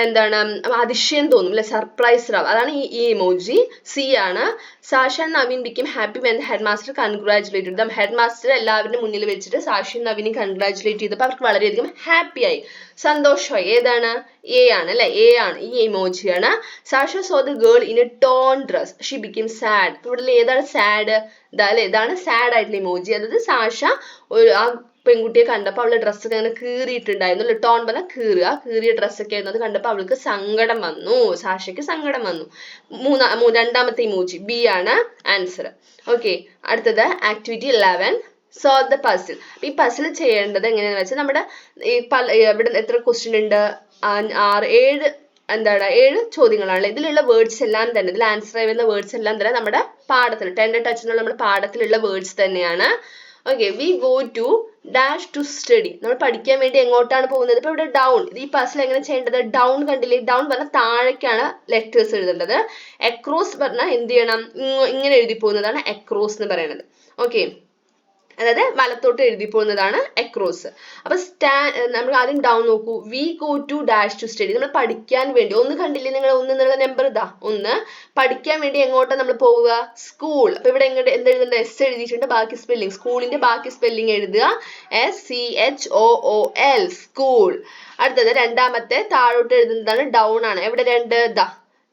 എന്താണ് അതിശയം തോന്നും അല്ലെ? സർപ്രൈസ്ഡ് ആവും. അതാണ് ഈ ഇമോജി. C ആണ്. Sasha and Naveen become happy when head master congratulated dum. Head master എല്ലാവരുടെ മുന്നിൽ വെച്ചിട്ട് സാഷയും നവീനും കൺഗ്രാജുലേറ്റ് ചെയ്തപ്പോൾ അവർക്ക് വളരെയധികം ഹാപ്പി ആയി, സന്തോഷമായി. ഏതാണ്? A ആണ് അല്ലെ? A ആണ്, ഈ ഇമോജിയാണ്. Sasha saw the girl in a torn dress she become sad. ഇവിടെ ഏതാണ് സാഡ്? ഇതാണ് സാഡ് ആയിട്ടുള്ള ഇമോജി. അതായത് സാഷ ആ പെൺകുട്ടിയെ കണ്ടപ്പോൾ അവളുടെ ഡ്രസ്സൊക്കെ അങ്ങനെ കീറിയിട്ടുണ്ടായിരുന്നു അല്ലെ? ടോൺ പറഞ്ഞാൽ കീറുക. കീറിയ ഡ്രസ്സൊക്കെ ആയിരുന്നു. അത് കണ്ടപ്പോൾ അവൾക്ക് സങ്കടം വന്നു. സാഷയ്ക്ക് സങ്കടം വന്നു. രണ്ടാമത്തെ ഇമോജി B ആണ് ആൻസർ. ഓക്കെ, അടുത്തത് ആക്ടിവിറ്റി 11. Solve the puzzle. ഈ പസിൽ ചെയ്യേണ്ടത് എങ്ങനെയാണെന്ന് വെച്ചാൽ നമ്മുടെ ഇവിടെ എത്ര ക്വസ്റ്റ്യൻ ഉണ്ട്? 7 ചോദ്യങ്ങളാണ്. ഇതിലുള്ള വേർഡ്സ് എല്ലാം തന്നെ ഇതിൽ ആൻസർ ചെയ്യുന്ന വേർഡ്സ് എല്ലാം തന്നെ നമ്മുടെ പാഠത്തിൽ 10th ടച്ച് എന്നുള്ള നമ്മുടെ പാഠത്തിലുള്ള വേർഡ്സ് തന്നെയാണ്. Okay, we go to dash to study. നമ്മൾ പഠിക്കാൻ വേണ്ടി എങ്ങോട്ടാണ് പോകുന്നത്? ഇപ്പൊ ഇവിടെ ഡൗൺ. ഈ പസിൽ എങ്ങനെ ചെയ്യേണ്ടത്? ഡൗൺ കണ്ടില്ലേ? ഡൗൺ പറഞ്ഞാൽ താഴേക്കാണ് ലെറ്റേഴ്സ് എഴുതേണ്ടത്. അക്രോസ് പറഞ്ഞാൽ എന്ത് ചെയ്യണം? ഇങ്ങനെ എഴുതി പോകുന്നതാണ് അക്രോസ് എന്ന് പറയുന്നത്. ഓക്കെ, അതായത് വലത്തോട്ട് എഴുതി പോകുന്നതാണ് അക്രോസ്. അപ്പൊ നമ്മൾ ആദ്യം ഡൗൺ നോക്കൂ. We go to dash to study. നമ്മൾ പഠിക്കാൻ വേണ്ടി, ഒന്ന് കണ്ടില്ലേ നിങ്ങൾ? 1 എന്നുള്ള നമ്പർ ഇതാ 1. പഠിക്കാൻ വേണ്ടി എങ്ങോട്ടാണ് നമ്മൾ പോവുക? സ്കൂൾ. അപ്പൊ ഇവിടെ എന്ത് എഴുതേണ്ട? S എഴുതിയിട്ടുണ്ട്. ബാക്കി സ്പെല്ലിംഗ്, സ്കൂളിന്റെ ബാക്കി സ്പെല്ലിംഗ് എഴുതുക. SCHOOL school. അടുത്തത് രണ്ടാമത്തെ താഴോട്ട് എഴുതുന്നതാണ് ഡൗൺ ആണ്. എവിടെ 2? ദാ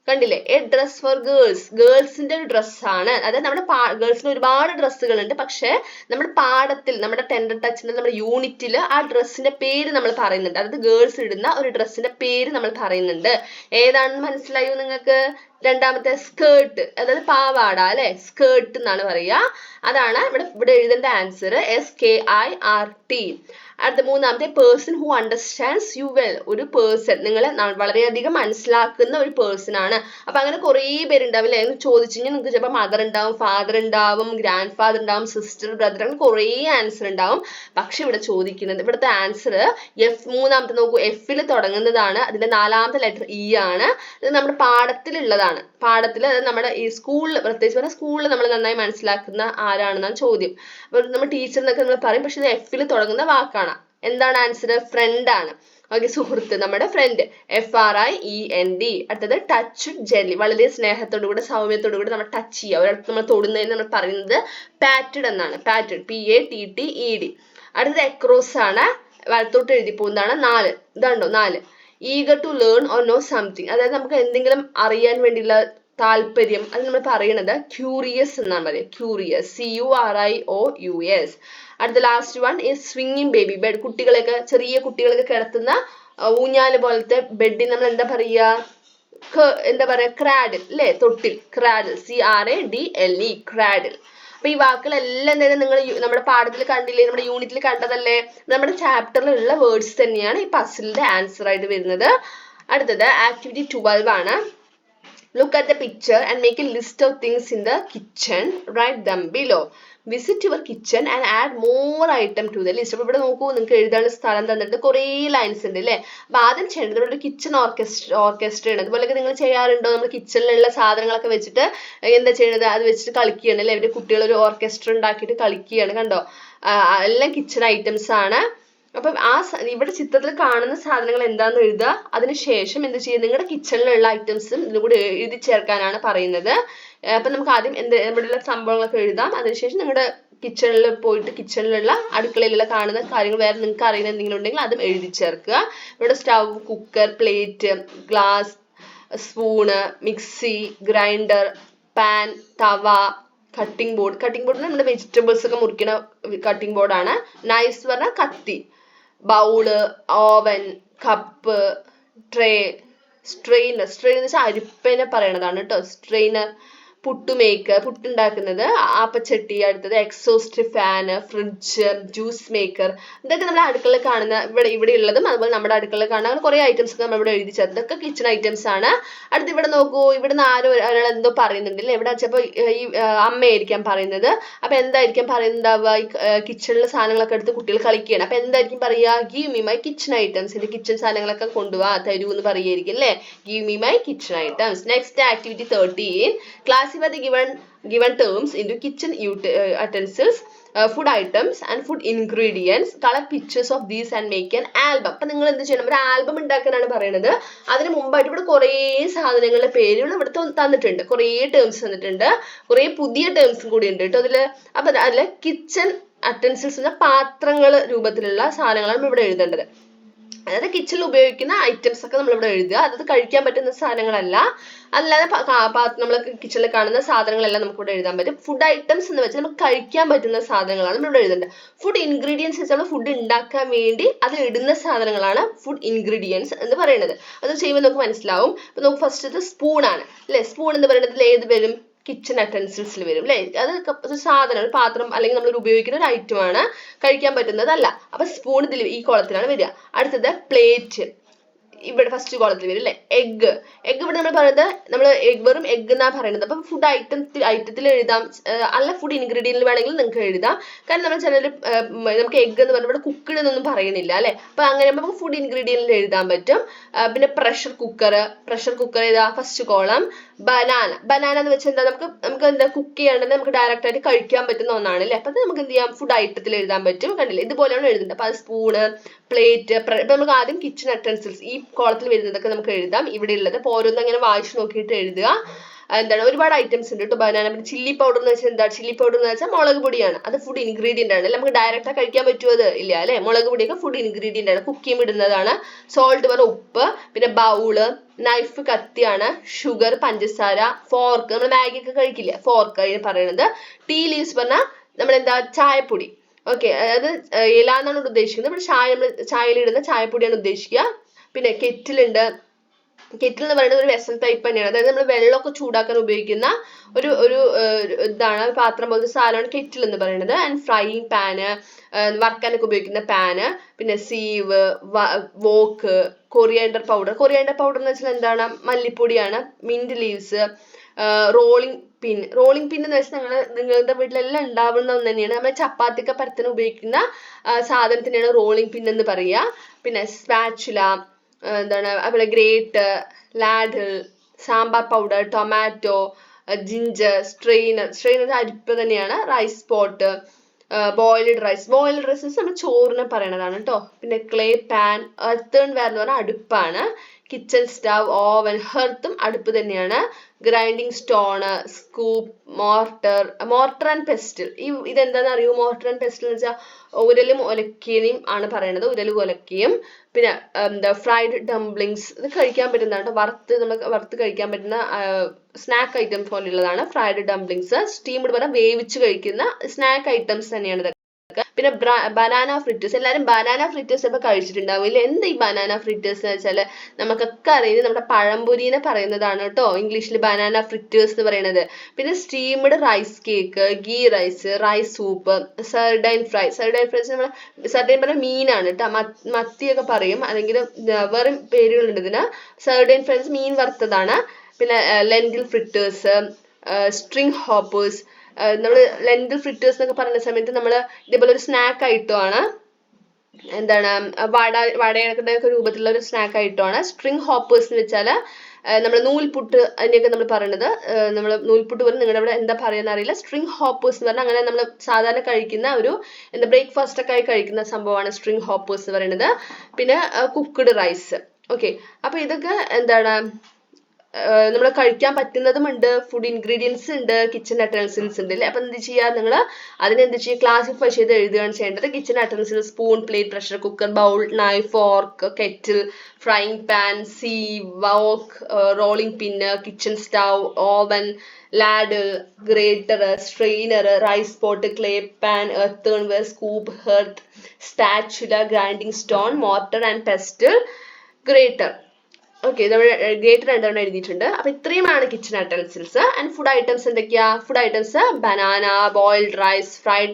കണ്ടില്ലേ? A dress for girls. ഗേൾസിന്റെ ഒരു ഡ്രസ്സാണ്. അതായത് നമ്മുടെ ഗേൾസിന് ഒരുപാട് ഡ്രസ്സുകൾ ഉണ്ട്. പക്ഷെ നമ്മുടെ പാഠത്തിൽ, നമ്മുടെ 10th ടച്ചിന്റെ നമ്മുടെ യൂണിറ്റിൽ ആ ഡ്രസ്സിന്റെ പേര് നമ്മൾ പറയുന്നുണ്ട്. അതായത് ഗേൾസ് ഇടുന്ന ഒരു ഡ്രസ്സിന്റെ പേര് നമ്മൾ പറയുന്നുണ്ട്. ഏതാണെന്ന് മനസ്സിലായോ നിങ്ങൾക്ക്? രണ്ടാമത്തെ സ്കേർട്ട്, അതായത് പാവാട അല്ലെ, സ്കേർട്ട് എന്നാണ് പറയുക. അതാണ് ഇവിടെ എഴുതേണ്ട ആൻസർ, SKIRT. അടുത്ത മൂന്നാമത്തെ person who understands you well, ഒരു പേഴ്സൺ നിങ്ങളെ വളരെയധികം മനസ്സിലാക്കുന്ന ഒരു പേഴ്സൺ ആണ്. അപ്പൊ അങ്ങനെ കുറേ പേരുണ്ടാവും അല്ലെ, ചോദിച്ചു കഴിഞ്ഞാൽ നിങ്ങൾക്ക് ചിലപ്പോൾ മദർ ഉണ്ടാവും, ഫാദർ ഉണ്ടാവും, ഗ്രാൻഡ് ഫാദർ ഉണ്ടാവും, സിസ്റ്റർ, ബ്രദർ, അങ്ങനെ കുറേ ആൻസർ ഉണ്ടാവും. പക്ഷെ ഇവിടെ ചോദിക്കുന്നത്, ഇവിടുത്തെ ആൻസർ മൂന്നാമത്തെ നോക്കൂ, F-ൽ തുടങ്ങുന്നതാണ്, അതിന്റെ നാലാമത്തെ ലെറ്റർ E ആണ്. ഇത് നമ്മുടെ പാഠത്തിലുള്ളതാണ്. പാഠത്തിൽ നമ്മുടെ ഈ സ്കൂളിൽ, പ്രത്യേകിച്ച് പറഞ്ഞാൽ സ്കൂളിൽ നമ്മൾ നന്നായി മനസ്സിലാക്കുന്ന ആരാണെന്നാണ് ചോദ്യം. അപ്പൊ നമ്മൾ ടീച്ചർ എന്നൊക്കെ നമ്മൾ പറയും, പക്ഷെ ഇത് F-ൽ തുടങ്ങുന്ന വാക്കാണ്. എന്താണ് ആൻസർ? ഫ്രണ്ട് ആണ്. ഓക്കെ, സുഹൃത്ത്, നമ്മുടെ ഫ്രണ്ട്, FRIEND. അടുത്തത് ടച്ച് ജെല്ലി, വളരെ സ്നേഹത്തോടു കൂടെ സൗമ്യത്തോടു കൂടെ നമ്മൾ ടച്ച് ചെയ്യുക, ഒരിടത്ത് നമ്മൾ തൊടുന്നതിന് നമ്മൾ പറയുന്നത് പാറ്റഡ് എന്നാണ്, പാറ്റഡ്, PATTED. അടുത്തത് എക്രോസ് ആണ്, വലത്തോട്ട് എഴുതി പോകുന്നതാണ്. 4, ഇതാണ്ടോ 4, eager to learn or know something, അതായത് നമുക്ക് എന്തെങ്കിലും അറിയാൻ വേണ്ടിയുള്ള താല്പര്യം, അത് നമ്മൾ പറയുന്നത് ക്യൂറിയസ് എന്നാണ് പറയുക, ക്യൂറിയസ്, CURIOUS. അടുത്ത ലാസ്റ്റ് വൺ ഈസ് സ്വിങ്ങിങ് ബേബി ബെഡ്, കുട്ടികളൊക്കെ, ചെറിയ കുട്ടികളൊക്കെ കിടത്തുന്ന ഊഞ്ഞാല് പോലത്തെ ബെഡിൽ നമ്മൾ എന്താ പറയുക, എന്താ പറയാ, ക്രാഡിൽ അല്ലെ, തൊട്ടിൽ, ക്രാഡിൽ, CRADLE, ക്രാഡിൽ. അപ്പൊ ഈ വാക്കുകളെല്ലാം തന്നെ നിങ്ങൾ നമ്മുടെ പാഠത്തിൽ കണ്ടില്ലേ, നമ്മുടെ യൂണിറ്റിൽ കണ്ടതല്ലേ, നമ്മുടെ ചാപ്റ്ററിലുള്ള വേർഡ്സ് തന്നെയാണ് ഈ പസിലിന്റെ ആൻസർ ആയിട്ട് വരുന്നത്. അടുത്തത് ആക്ടിവിറ്റി 12 ആണ്. Look at the picture and make a list of things in the kitchen. Write them below. Visit your kitchen and add more item to the list. അപ്പോൾ ഇവിടെ നോക്കൂ, നിങ്ങൾക്ക് എഴുതാനുള്ള സ്ഥലം തന്നിട്ട് കുറേ ലൈൻസ് ഉണ്ട് അല്ലേ. അപ്പൊ ആദ്യം ചെയ്യേണ്ടത് ഇവിടെ കിച്ചൺ ഓർക്കസ്ട്ര ആണ്. അതുപോലെയൊക്കെ നിങ്ങൾ ചെയ്യാറുണ്ടോ? നമ്മൾ കിച്ചണിലുള്ള സാധനങ്ങളൊക്കെ വെച്ചിട്ട് എന്താ ചെയ്യുന്നത്, അത് വെച്ചിട്ട് കളിക്കുകയാണ് അല്ലെ. ഇവിടെ കുട്ടികൾ ഒരു ഓർക്കസ്ട്ര ഉണ്ടാക്കിയിട്ട് കളിക്കുകയാണ്, കണ്ടോ. എല്ലാം കിച്ചൺ ഐറ്റംസ് ആണ്. അപ്പം ഇവിടെ ചിത്രത്തിൽ കാണുന്ന സാധനങ്ങൾ എന്താണെന്ന് എഴുതുക, അതിനുശേഷം എന്ത് ചെയ്യുക, നിങ്ങളുടെ കിച്ചണിലുള്ള ഐറ്റംസും ഇതിലും കൂടി എഴുതി ചേർക്കാനാണ് പറയുന്നത്. അപ്പം നമുക്ക് ആദ്യം ഇവിടെയുള്ള സംഭവങ്ങളൊക്കെ എഴുതാം, അതിനുശേഷം നിങ്ങളുടെ കിച്ചണിൽ പോയിട്ട് കിച്ചണിലുള്ള അടുക്കളയിലുള്ള കാണുന്ന കാര്യങ്ങൾ വേറെ നിങ്ങൾക്ക് അറിയുന്ന എന്തെങ്കിലും ഉണ്ടെങ്കിൽ അതും എഴുതി ചേർക്കുക. ഇവിടെ stove, cooker, plate, glass, spoon, mixie, grinder, pan, tawa, cutting board നമ്മുടെ വെജിറ്റബിൾസ് ഒക്കെ മുറിക്കുന്ന കട്ടിംഗ് ബോർഡാണ്. നൈഫ് പറഞ്ഞാൽ കത്തി, bowl, oven, cup, tray, strainer എന്ന് വെച്ചാൽ അരിപ്പനെ പറയണതാണ് കേട്ടോ, സ്ട്രെയിനർ. പുട്ടുമേക്കർ, പുട്ടുണ്ടാക്കുന്നത്, ആപ്പച്ചട്ടി. അടുത്തത് exhaust fan, fridge, juice maker. ഇതൊക്കെ നമ്മുടെ അടുക്കളയിൽ കാണുന്ന, ഇവിടെ ഉള്ളതും അതുപോലെ നമ്മുടെ അടുക്കളയിൽ കാണുന്ന അങ്ങനെ കുറേ ഐറ്റംസ് നമ്മൾ ഇവിടെ എഴുതി ചേർത്ത്, ഇതൊക്കെ കിച്ചൺ ഐറ്റംസ് ആണ്. അടുത്ത് ഇവിടെ നോക്കൂ, ഇവിടുന്ന് ഒരാൾ എന്തോ പറയുന്നുണ്ടല്ലേ, ഇവിടെ ചിലപ്പോൾ ഈ അമ്മയായിരിക്കാം പറയുന്നത്. അപ്പൊ എന്തായിരിക്കും പറയുന്നുണ്ടാവുക, ഈ കിച്ചണിലെ സാധനങ്ങളൊക്കെ എടുത്ത് കുട്ടികൾ കളിക്കുകയാണ്. അപ്പൊ എന്തായിരിക്കും പറയുക, give me my kitchen items, എന്റെ കിച്ചൺ സാധനങ്ങളൊക്കെ കൊണ്ടുപോവാ, തരൂ എന്ന് പറയുമായിരിക്കും അല്ലേ, give me my kitchen items. Next activity 13, classify the given terms into kitchen utensils, food items and food ingredients. Color pictures of these and make an album. അപ്പൊ നിങ്ങൾ എന്ത് ചെയ്യണം, ഒരു ആൽബം ഉണ്ടാക്കാനാണ് പറയുന്നത്. അതിന് മുമ്പായിട്ട് ഇവിടെ കുറേ സാധനങ്ങളുടെ പേരുകൾ ഇവിടെ തന്നിട്ടുണ്ട്, കുറേ ടേംസ് തന്നിട്ടുണ്ട്, കുറേ പുതിയ ടേംസും കൂടി ഉണ്ട് കേട്ടോ അതില്. അപ്പൊ അതില് കിച്ചൺ അറ്റൻസിൽസ് എന്ന പാത്രങ്ങൾ രൂപത്തിലുള്ള സാധനങ്ങളാണ് ഇവിടെ എഴുതേണ്ടത്. അതായത് കിച്ചണിൽ ഉപയോഗിക്കുന്ന ഐറ്റംസ് ഒക്കെ നമ്മളിവിടെ എഴുതുക. അതായത് കഴിക്കാൻ പറ്റുന്ന സാധനങ്ങളല്ല, അല്ലാതെ നമ്മൾ കിച്ചണിൽ കാണുന്ന സാധനങ്ങളെല്ലാം നമുക്ക് ഇവിടെ എഴുതാൻ പറ്റും. ഫുഡ് ഐറ്റംസ് എന്ന് വെച്ചാൽ നമുക്ക് കഴിക്കാൻ പറ്റുന്ന സാധനങ്ങളാണ് നമ്മളിവിടെ എഴുതേണ്ടത്. ഫുഡ് ഇൻഗ്രീഡിയൻസ് വെച്ചാൽ ഫുഡ് ഉണ്ടാക്കാൻ വേണ്ടി അതിൽ ഇടുന്ന സാധനങ്ങളാണ് ഫുഡ് ഇൻഗ്രീഡിയൻസ് എന്ന് പറയുന്നത്. അത് ചെയ്യുമ്പോൾ നമുക്ക് മനസ്സിലാവും. ഇപ്പൊ നമുക്ക് ഫസ്റ്റ് സ്പൂണാണ് അല്ലെ, സ്പൂൺ എന്ന് പറയുന്നത് ഏത് വരും, കിച്ചൺ അറ്റൻസിൽസിൽ വരും അല്ലെ. അത് ഒരു സാധനം, ഒരു പാത്രം അല്ലെങ്കിൽ നമ്മൾ ഉപയോഗിക്കുന്ന ഒരു ഐറ്റം ആണ്, കഴിക്കാൻ പറ്റുന്നതല്ല. അപ്പൊ സ്പൂൺ ഇതിൽ ഈ കോളത്തിലാണ് വരിക. അടുത്തത് പ്ലേറ്റ്, ഇവിടെ ഫസ്റ്റ് കോളത്തിൽ വരും അല്ലെ. എഗ്ഗ് ഇവിടെ നമ്മൾ പറയുന്നത്, നമ്മൾ വെറും എഗ്ഗ് എന്നാ പറയുന്നത്. അപ്പൊ ഫുഡ് ഐറ്റത്തിൽ എഴുതാം, അല്ല ഫുഡ് ഇൻഗ്രീഡിയന്റിൽ വേണമെങ്കിൽ നിങ്ങൾക്ക് എഴുതാം. കാരണം നമ്മൾ ചിലർ നമുക്ക് എഗ്ഗ് എന്ന് പറഞ്ഞാൽ ഇവിടെ കുക്കിഡ് എന്നൊന്നും പറയുന്നില്ല അല്ലെ. അപ്പൊ അങ്ങനെ നമുക്ക് ഫുഡ് ഇൻഗ്രീഡിയന്റിൽ എഴുതാൻ പറ്റും. പിന്നെ പ്രഷർ കുക്കർ ഏതാ, ഫസ്റ്റ് കോളം. ബനാന എന്ന് വെച്ചാൽ എന്താ, നമുക്ക് എന്താ കുക്ക് ചെയ്യാണ്ട് നമുക്ക് ഡയറക്റ്റ് ആയിട്ട് കഴിക്കാൻ പറ്റുന്ന ഒന്നാണ് അല്ലെ. അപ്പൊ അത് നമുക്ക് എന്ത് ചെയ്യാം, ഫുഡ് ഐറ്റത്തിൽ എഴുതാൻ പറ്റും. കണ്ടില്ലേ, ഇതുപോലെയാണ് എഴുതുന്നത്. അപ്പൊ അത് സ്പൂണ്, പ്ലേറ്റ്. ഇപ്പൊ നമുക്ക് ആദ്യം കിച്ചൺ അറ്റൻസിൽസ് ഈ കോളത്തിൽ വരുന്നതൊക്കെ നമുക്ക് എഴുതാം, ഇവിടെ ഉള്ളത്. അപ്പൊ ഓരോന്നും അങ്ങനെ വായിച്ചു നോക്കിയിട്ട് എഴുതുക. എന്താണ്, ഒരുപാട് ഐറ്റംസ് ഉണ്ട് കേട്ടോ. ബനാന, പിന്നെ ചില്ലി പൗഡർ എന്ന് വെച്ചാൽ എന്താ, ചില്ലി പൗഡർ എന്ന് വെച്ചാൽ മുളക് പൊടിയാണ്, അത് ഫുഡ് ഇൻഗ്രീഡിയന്റ് ആണ്. നമുക്ക് ഡയറക്റ്റ് കഴിക്കാൻ പറ്റുമോ, അത് ഇല്ല അല്ലെ. മുളക് പൊടിയൊക്കെ ഫുഡ് ഇൻഗ്രീഡിയന്റ് ആണ്, കുക്ക് ചെയ്യുമ്പോൾ ഇടുന്നതാണ്. സോൾട്ട് പറഞ്ഞ ഉപ്പ്, പിന്നെ ബൗള്, നൈഫ് കത്തിയാണ്, ഷുഗർ പഞ്ചസാര, ഫോർക്ക് നമ്മൾ മാഗി ഒക്കെ കഴിക്കില്ല, ഫോർക്ക് അതിന് പറയുന്നത്. ടീ ലീവ്സ് പറഞ്ഞാൽ നമ്മളെന്താ, ചായപ്പൊടി. ഓക്കെ, അതായത് ഇല എന്നാണ് ഉദ്ദേശിക്കുന്നത്. ഇവിടെ നമ്മൾ ചായയിൽ ഇടുന്ന ചായപ്പൊടിയാണ് ഉദ്ദേശിക്കുക. പിന്നെ കെറ്റിലുണ്ട്, കെറ്റിൽ എന്ന് പറയുന്നത് ഒരു വെസൽ ടൈപ്പ് തന്നെയാണ്. അതായത് നമ്മൾ വെള്ളമൊക്കെ ചൂടാക്കാൻ ഉപയോഗിക്കുന്ന ഒരു ഒരു ഇതാണ്, പാത്രം പോലത്തെ സാധനമാണ് കെറ്റിൽ എന്ന് പറയുന്നത്. ആൻഡ് ഫ്രൈയിങ് പാന്, വറക്കാനൊക്കെ ഉപയോഗിക്കുന്ന പാന്, പിന്നെ sieve, wok, coriander powder. Coriander powder എന്ന് വെച്ചാൽ എന്താണ്? മല്ലിപ്പൊടിയാണ്. Mint leaves, rolling pin. Rolling pin എന്ന് വെച്ചാൽ നിങ്ങളുടെ വീട്ടിലെല്ലാം ഉണ്ടാവുന്ന ഒന്ന് തന്നെയാണ്. നമ്മൾ ചപ്പാത്തിയൊക്കെ പരത്താൻ ഉപയോഗിക്കുന്ന സാധനത്തിനാണ് റോളിംഗ് പിൻ എന്ന് പറയുക. പിന്നെ സ്പാച്ചുല, എന്താണ്, അതുപോലെ grater, ladle, sambar powder, tomato, ginger, strainer അരിപ്പ് തന്നെയാണ്. റൈസ് പോട്ട്, ബോയിൽഡ് റൈസ് നമ്മൾ ചോറിന് പറയണതാണ് കേട്ടോ. പിന്നെ ക്ലേ പാൻ, എർത്തേൺ വെയർ എന്ന് പറഞ്ഞാൽ അടുപ്പാണ്. കിച്ചൺ സ്റ്റവ്, ഓവൻ, ഹെർത്തും അടുപ്പ് തന്നെയാണ്. Grinding stone, scoop, mortar and pestle. ഇതെന്താണെന്ന് അറിയൂ? മോർട്ടർ ആൻഡ് പെസ്റ്റിൽ എന്ന് വെച്ചാൽ ഉരലും ഒലക്കയും ആണ് പറയണത്, ഉരലും ഒലക്കയും. പിന്നെ എന്താ, ഫ്രൈഡ് ഡംപ്ലിങ്സ്, ഇത് കഴിക്കാൻ പറ്റുന്നതാണ്, നമുക്ക് വറുത്ത് കഴിക്കാൻ പറ്റുന്ന സ്നാക്ക് ഐറ്റംസ് പോലെയുള്ളതാണ് ഫ്രൈഡ് ഡംപ്ലിങ്സ്. സ്റ്റീംഡ് പറഞ്ഞാൽ വേവിച്ച് കഴിക്കുന്ന സ്നാക്ക് ഐറ്റംസ് തന്നെയാണ് ഇതൊക്കെ. പിന്നെ ബനാന ഫ്രിറ്റേഴ്സ്. എല്ലാവരും ബനാന ഫ്രിറ്റേഴ്സ് ഇപ്പൊ കഴിച്ചിട്ടുണ്ടാവില്ല. എന്താ ഈ ബനാന ഫ്രിറ്റേഴ്സ് എന്ന് വെച്ചാൽ നമുക്കൊക്കെ അറിയുന്നത് നമ്മുടെ പഴംപൊരിനെ പറയുന്നതാണ് കേട്ടോ, ഇംഗ്ലീഷിൽ ബനാന ഫ്രിറ്റേഴ്സ് എന്ന് പറയുന്നത്. പിന്നെ steamed rice cake, ghee rice, rice soup, sardine fry. Sardine പറഞ്ഞാൽ മീനാണ് കേട്ടോ, മത്തിയൊക്കെ പറയും, അല്ലെങ്കിൽ വേറെ പേരുകളുണ്ട് ഇതിന്. സർഡൈൻ ഫ്രൈസ് മീൻ വറുത്തതാണ്. പിന്നെ ലെൻറ്റിൽ ഫ്രിറ്റേഴ്സ്, സ്ട്രിങ് ഹോപ്പേഴ്സ്. നമ്മൾ ലെൻറ്റിൽ ഫ്രിറ്റേഴ്സ് എന്നൊക്കെ പറയുന്ന സമയത്ത് നമ്മൾ ഇതേപോലെ ഒരു സ്നാക്ക് ഐറ്റമാണ്, എന്താണ്, വടയുടെ ഒക്കെ രൂപത്തിലുള്ള ഒരു സ്നാക്ക് ഐറ്റമാണ്. സ്ട്രിങ് ഹോപ്പേഴ്സ് എന്ന് വെച്ചാൽ നമ്മൾ നൂൽപുട്ട്, അതിനെയൊക്കെ നമ്മൾ പറയുന്നത്, നമ്മൾ നൂൽപുട്ട് പറഞ്ഞ് നിങ്ങളുടെ അവിടെ എന്താ പറയുക അറിയില്ല. സ്ട്രിങ് ഹോപ്പേഴ്സ് എന്ന് പറഞ്ഞാൽ അങ്ങനെ നമ്മൾ സാധാരണ കഴിക്കുന്ന ഒരു എന്താ ബ്രേക്ക്ഫാസ്റ്റ് ഒക്കെ ആയി കഴിക്കുന്ന സംഭവമാണ് സ്ട്രിങ് ഹോപ്പേഴ്സ് എന്ന് പറയുന്നത്. പിന്നെ കുക്ക്ഡ് റൈസ്. ഓക്കെ, അപ്പൊ ഇതൊക്കെ എന്താണ്, നമ്മൾ കഴിക്കാൻ പറ്റുന്നതുമുണ്ട്, ഫുഡ് ഇൻഗ്രീഡിയൻസ് ഉണ്ട്, കിച്ചൺ അറ്റൻസിൽസ് ഉണ്ട് അല്ലേ. അപ്പൊ എന്ത് ചെയ്യുക, നിങ്ങൾ അതിനെന്ത് ചെയ്യുക, ക്ലാസിഫൈ ചെയ്ത് എഴുതുകയാണ് ചെയ്യേണ്ടത്. Kitchen utensil spoon, plate, pressure cooker, bowl, knife, fork, kettle, frying pan, sieve, wok, rolling pin, kitchen stove, oven, ladle, grater, strainer, rice pot, clay pan, earthenware, scoop, hearth, spatula, grinding stone, mortar and pestle, grater. Okay, നമ്മൾ grater രണ്ടെണ്ണം എഴുതിയിട്ടുണ്ട്. അപ്പൊ ഇത്രയുമാണ് kitchen utensils. And food items എന്തൊക്കെയാ? Food items banana, boiled rice, fried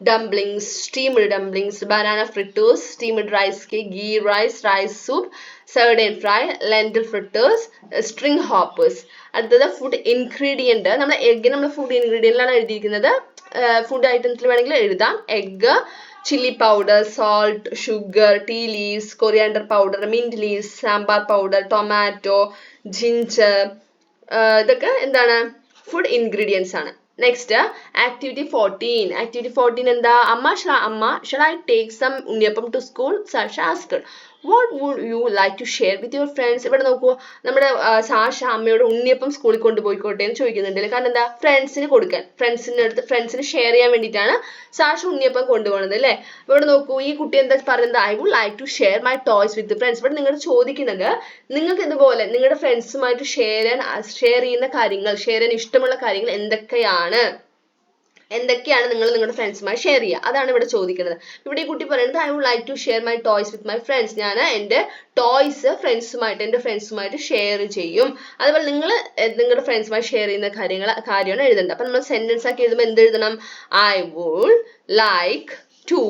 dumplings, steamed dumplings, banana fritters, steamed rice cake, ghee rice, rice soup, sardine fry, lentil fritters, string hoppers. അടുത്തത് food ingredient. നമ്മൾ egg നമ്മൾ food ഇൻഗ്രീഡിയന്റിലാണ് എഴുതിയിരിക്കുന്നത്. Food ഐറ്റംസിൽ വേണമെങ്കിൽ എഴുതാം. Egg, chili powder, salt, sugar, tea leaves, coriander powder, mint leaves, sambar powder, tomato, ginger. ഇതൊക്കെ എന്താണ്? ഫുഡ് ഇൻഗ്രീഡിയൻസ് ആണ്. Next activity 14. ആക്ടിവിറ്റി 14 എന്താ? shall I take some unniyappam to school? Sasha asked. What would you like to share with your friends? ഇവിടെ നോക്കൂ, നമ്മുടെ Sasha അമ്മയോട് ഉണ്ണിയപ്പം സ്കൂളിൽ കൊണ്ടുപോയിക്കോട്ടെ എന്ന് ചോദിക്കുന്നുണ്ടല്ലേ. കാരണം എന്താ? ഫ്രണ്ട്സിന് കൊടുക്കാൻ, ഫ്രണ്ട്സിന് ഷെയർ ചെയ്യാൻ വേണ്ടിയിട്ടാണ് സാഷ ഉണ്ണിയപ്പം കൊണ്ടുപോകുന്നത് അല്ലേ. അപ്പൊ ഇവിടെ നോക്കൂ, ഈ കുട്ടി എന്താ പറയുന്നത്? I would like to share my toys with the friends. ഇവിടെ നിങ്ങൾ ചോദിക്കുന്നത് നിങ്ങൾക്ക് ഇതുപോലെ നിങ്ങളുടെ ഫ്രണ്ട്സുമായിട്ട് ഷെയർ ചെയ്യുന്ന കാര്യങ്ങൾ, ഷെയർ ചെയ്യാൻ ഇഷ്ടമുള്ള കാര്യങ്ങൾ എന്തൊക്കെയാണ് നിങ്ങൾ നിങ്ങളുടെ ഫ്രണ്ട്സുമായി ഷെയർ ചെയ്യുക. അതാണ് ഇവിടെ ചോദിക്കുന്നത്. ഇവിടെ ഈ കുട്ടി പറയുന്നത് I would like to share my toys with my friends. ഞാൻ എൻ്റെ ടോയ്സ് എൻ്റെ ഫ്രണ്ട്സുമായിട്ട് ഷെയർ ചെയ്യും. അതുപോലെ നിങ്ങൾ നിങ്ങളുടെ ഫ്രണ്ട്സുമായി ഷെയർ ചെയ്യുന്ന കാര്യമാണ് എഴുതേണ്ടത്. അപ്പൊ നമ്മൾ സെന്റൻസ് ആക്കി എഴുതുമ്പോൾ എന്ത് എഴുതണം? I would like to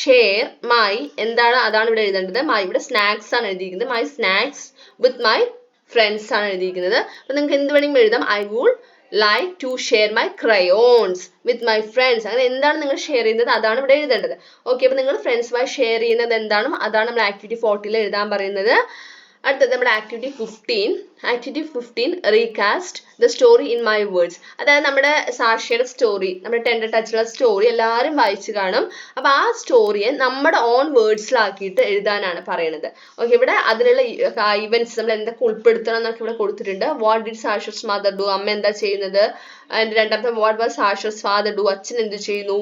share my, എന്താണ്, അതാണ് ഇവിടെ എഴുതേണ്ടത്. ഇവിടെ സ്നാക്സ് ആണ് എഴുതിയിരിക്കുന്നത്. My snacks with my friends ആണ് എഴുതിയിരിക്കുന്നത്. അപ്പൊ നിങ്ങൾക്ക് എന്ത് വേണമെങ്കിലും എഴുതാം. I would like to share my crayons with my friends. അങ്ങനെ എന്താണ് നിങ്ങൾ ഷെയർ ചെയ്യുന്നത് അതാണ് ഇവിടെ എഴുതേണ്ടത്. ഓക്കെ, അപ്പൊ നിങ്ങൾ ഫ്രണ്ട്സുമായി ഷെയർ ചെയ്യുന്നത് എന്താണോ അതാണ് നമ്മൾ ആക്ടിവിറ്റി 40 എഴുതാൻ പറയുന്നത്. അടുത്തത് നമ്മുടെ activity 15 recast the story in my words. അതായത് നമ്മുടെ സാക്ഷിയുടെ സ്റ്റോറി, നമ്മുടെ ടെൻഡർ ടച്ചിലുള്ള സ്റ്റോറി എല്ലാവരും വായിച്ചു കാണും. അപ്പൊ ആ സ്റ്റോറിയെ നമ്മുടെ ഓൺ വേർഡ്സിലാക്കിയിട്ട് എഴുതാനാണ് പറയുന്നത്. ഓക്കെ, ഇവിടെ അതിനുള്ള ഇവന്റ്സ് നമ്മൾ എന്തൊക്കെ ഉൾപ്പെടുത്തണം എന്നൊക്കെ ഇവിടെ കൊടുത്തിട്ടുണ്ട്. വാട്ട് ഡിഡ് സാഷസ് മദർ ഡു, അമ്മ എന്താ ചെയ്യുന്നത്. രണ്ടാമത്തെ വാട്ട് വാസ് സാഷസ് ഫാദർ ഡു, അച്ഛൻ എന്ത് ചെയ്യുന്നു.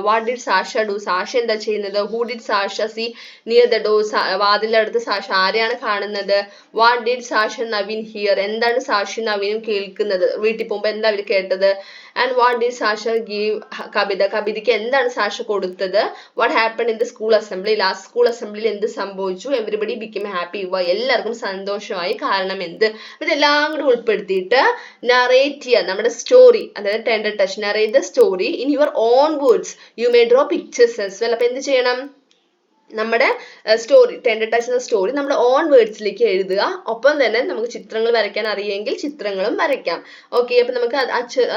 What did Sasha do, Sasha എന്താ ചെയ്യുന്നത്. Who did Sasha C near the door, വാതിലിന്റെ അടുത്ത് സാഷ ആരെയാണ് കാണുന്നത്. What did Sasha Naveen hear? എന്താണ് സാക്ഷി നവീനും കേൾക്കുന്നത്? വീട്ടിൽ പോകുമ്പോൾ എന്താ അവർ കേട്ടത്? And what did Sasha give Kabida? കബിതയ്ക്ക് എന്താണ് സാഷ കൊടുത്തത്? What happened in the school assembly? Last school അസംബ്ലിയിൽ എന്ത് സംഭവിച്ചു? Everybody became happy. എല്ലാവർക്കും സന്തോഷമായി. കാരണം എന്ത്? ഇതെല്ലാം കൂടി ഉൾപ്പെടുത്തിയിട്ട് narrate ചെയ്യുക, നമ്മുടെ സ്റ്റോറി, അതായത് tender touch, narrate the story in your own words. You may draw pictures as well. അപ്പോൾ എന്ത് ചെയ്യണം? നമ്മുടെ സ്റ്റോറി, ടെൻഡർ ടച്ച് എന്ന സ്റ്റോറി നമ്മുടെ ഓൺ വേർഡ്സിലേക്ക് എഴുതുക. ഒപ്പം തന്നെ നമുക്ക് ചിത്രങ്ങൾ വരയ്ക്കാൻ അറിയെങ്കിൽ ചിത്രങ്ങളും വരയ്ക്കാം. ഓക്കെ, അപ്പൊ നമുക്ക്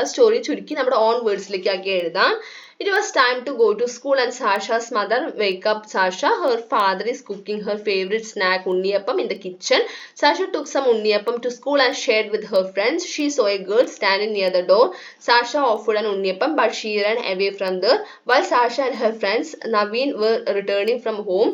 ആ സ്റ്റോറി ചുരുക്കി നമ്മുടെ ഓൺ വേർഡ്സിലേക്ക് ആക്കി എഴുതാം. It was time to go to school and Sasha's mother wake up Sasha. Her father is cooking her favorite snack unniyappam in the kitchen. Sasha took some unniyappam to school and shared with her friends. She saw a girl standing near the door. Sasha offered an unniyappam but she ran away from there. While Sasha and her friends Naveen were returning from home,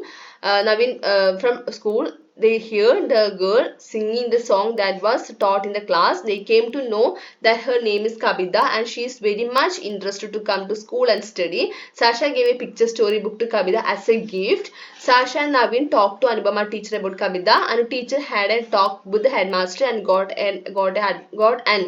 from school, they heard the girl singing the song that was taught in the class. They came to know that her name is Kabida and she is very much interested to come to school and study. Sasha gave a picture story book to Kabida as a gift. Sasha and Naveen talked to Anupama teacher about Kabida. Anu teacher had a talk with the headmaster and got an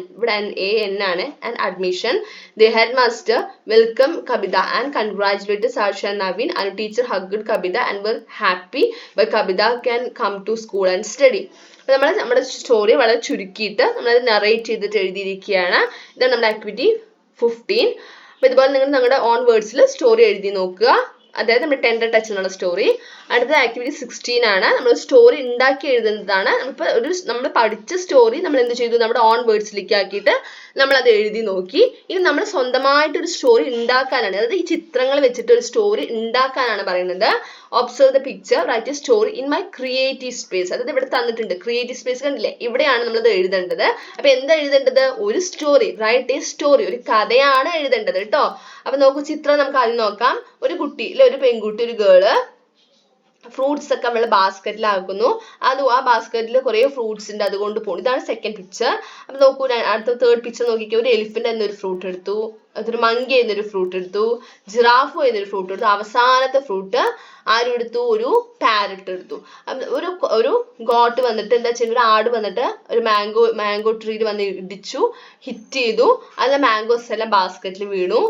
admission. The headmaster welcomed Kabida and congratulated Sasha and Naveen. Anu teacher hugged Kabida and were happy but Kabida can come to school and study. അപ്പോൾ നമ്മുടെ story വളരെ ചുരുക്കിയിട്ട് നമ്മളത് narrate ചെയ്തിട്ട് എഴുതിയിരിക്കുകയാണ്. ഇതാണ് നമ്മുടെ activity 15. അപ്പോൾ ഇതുപോലെ നിങ്ങൾ നിങ്ങളുടെ ഓൺ വേർഡ്സിൽ സ്റ്റോറി എഴുതി നോക്കുക. അതായത് നമ്മുടെ ടെൻഡർ ടച്ച് എന്നുള്ള സ്റ്റോറി. അടുത്ത ആക്ടിവിറ്റി 16 ആണ്. നമ്മൾ സ്റ്റോറി ഉണ്ടാക്കി എഴുതുന്നതാണ്. ഇപ്പോൾ നമ്മൾ പഠിച്ച സ്റ്റോറി നമ്മൾ എന്ത് ചെയ്തു? നമ്മുടെ ഓൺ വേർഡ്സിലേക്ക് ആക്കിയിട്ട് നമ്മളത് എഴുതി നോക്കി. ഇനി നമ്മൾ സ്വന്തമായിട്ടൊരു സ്റ്റോറി ഉണ്ടാക്കാനാണ്, അതായത് ഈ ചിത്രങ്ങൾ വെച്ചിട്ട് ഒരു സ്റ്റോറി ഉണ്ടാക്കാനാണ് പറയുന്നത്. Observe the picture, write a story in my creative space. അതായത് ഇവിടെ തന്നിട്ടുണ്ട് ക്രിയേറ്റീവ് സ്പേസ്, കണ്ടില്ലേ? ഇവിടെയാണ് നമ്മളത് എഴുതേണ്ടത്. അപ്പൊ എന്താ എഴുതേണ്ടത്? ഒരു സ്റ്റോറി, റൈറ്റ് എ സ്റ്റോറി, ഒരു കഥയാണ് എഴുതേണ്ടത് കേട്ടോ. അപ്പൊ നോക്കൂ, ചിത്രം നമുക്ക് ആദ്യം നോക്കാം. ഒരു കുട്ടി, ഒരു പെൺകുട്ടി, ഒരു ഗേള് ഫ്രൂട്ട്സ് ഒക്കെ നമ്മൾ ബാസ്ക്കറ്റിലാക്കുന്നു. ആ ബാസ്ക്കറ്റിൽ കുറേ ഫ്രൂട്ട്സ് ഉണ്ട്, അതുകൊണ്ട് പോകും. ഇതാണ് സെക്കൻഡ് പിക്ചർ. അപ്പൊ നോക്കൂ, അടുത്ത തേർഡ് പിക്ചർ നോക്കിക്കോ. ഒരു എലിഫന്റ് എന്നൊരു ഫ്രൂട്ട് എടുത്തു, അതൊരു മങ്കി എന്നൊരു ഫ്രൂട്ട് എടുത്തു, ജിറാഫ് എന്നൊരു ഫ്രൂട്ട് എടുത്തു. അവസാനത്തെ ഫ്രൂട്ട് ആരും എടുത്തു? ഒരു പാരറ്റ് എടുത്തു. ഒരു ഗോട്ട് വന്നിട്ട് എന്താ ചെയ്യുന്നത്? ഒരു ആട് വന്നിട്ട് ഒരു മാംഗോ ട്രീയിൽ വന്ന് ഇടിച്ചു, ഹിറ്റ് ചെയ്തു. അതിലെ മാംഗോസ് എല്ലാം ബാസ്ക്കറ്റിൽ വീണു.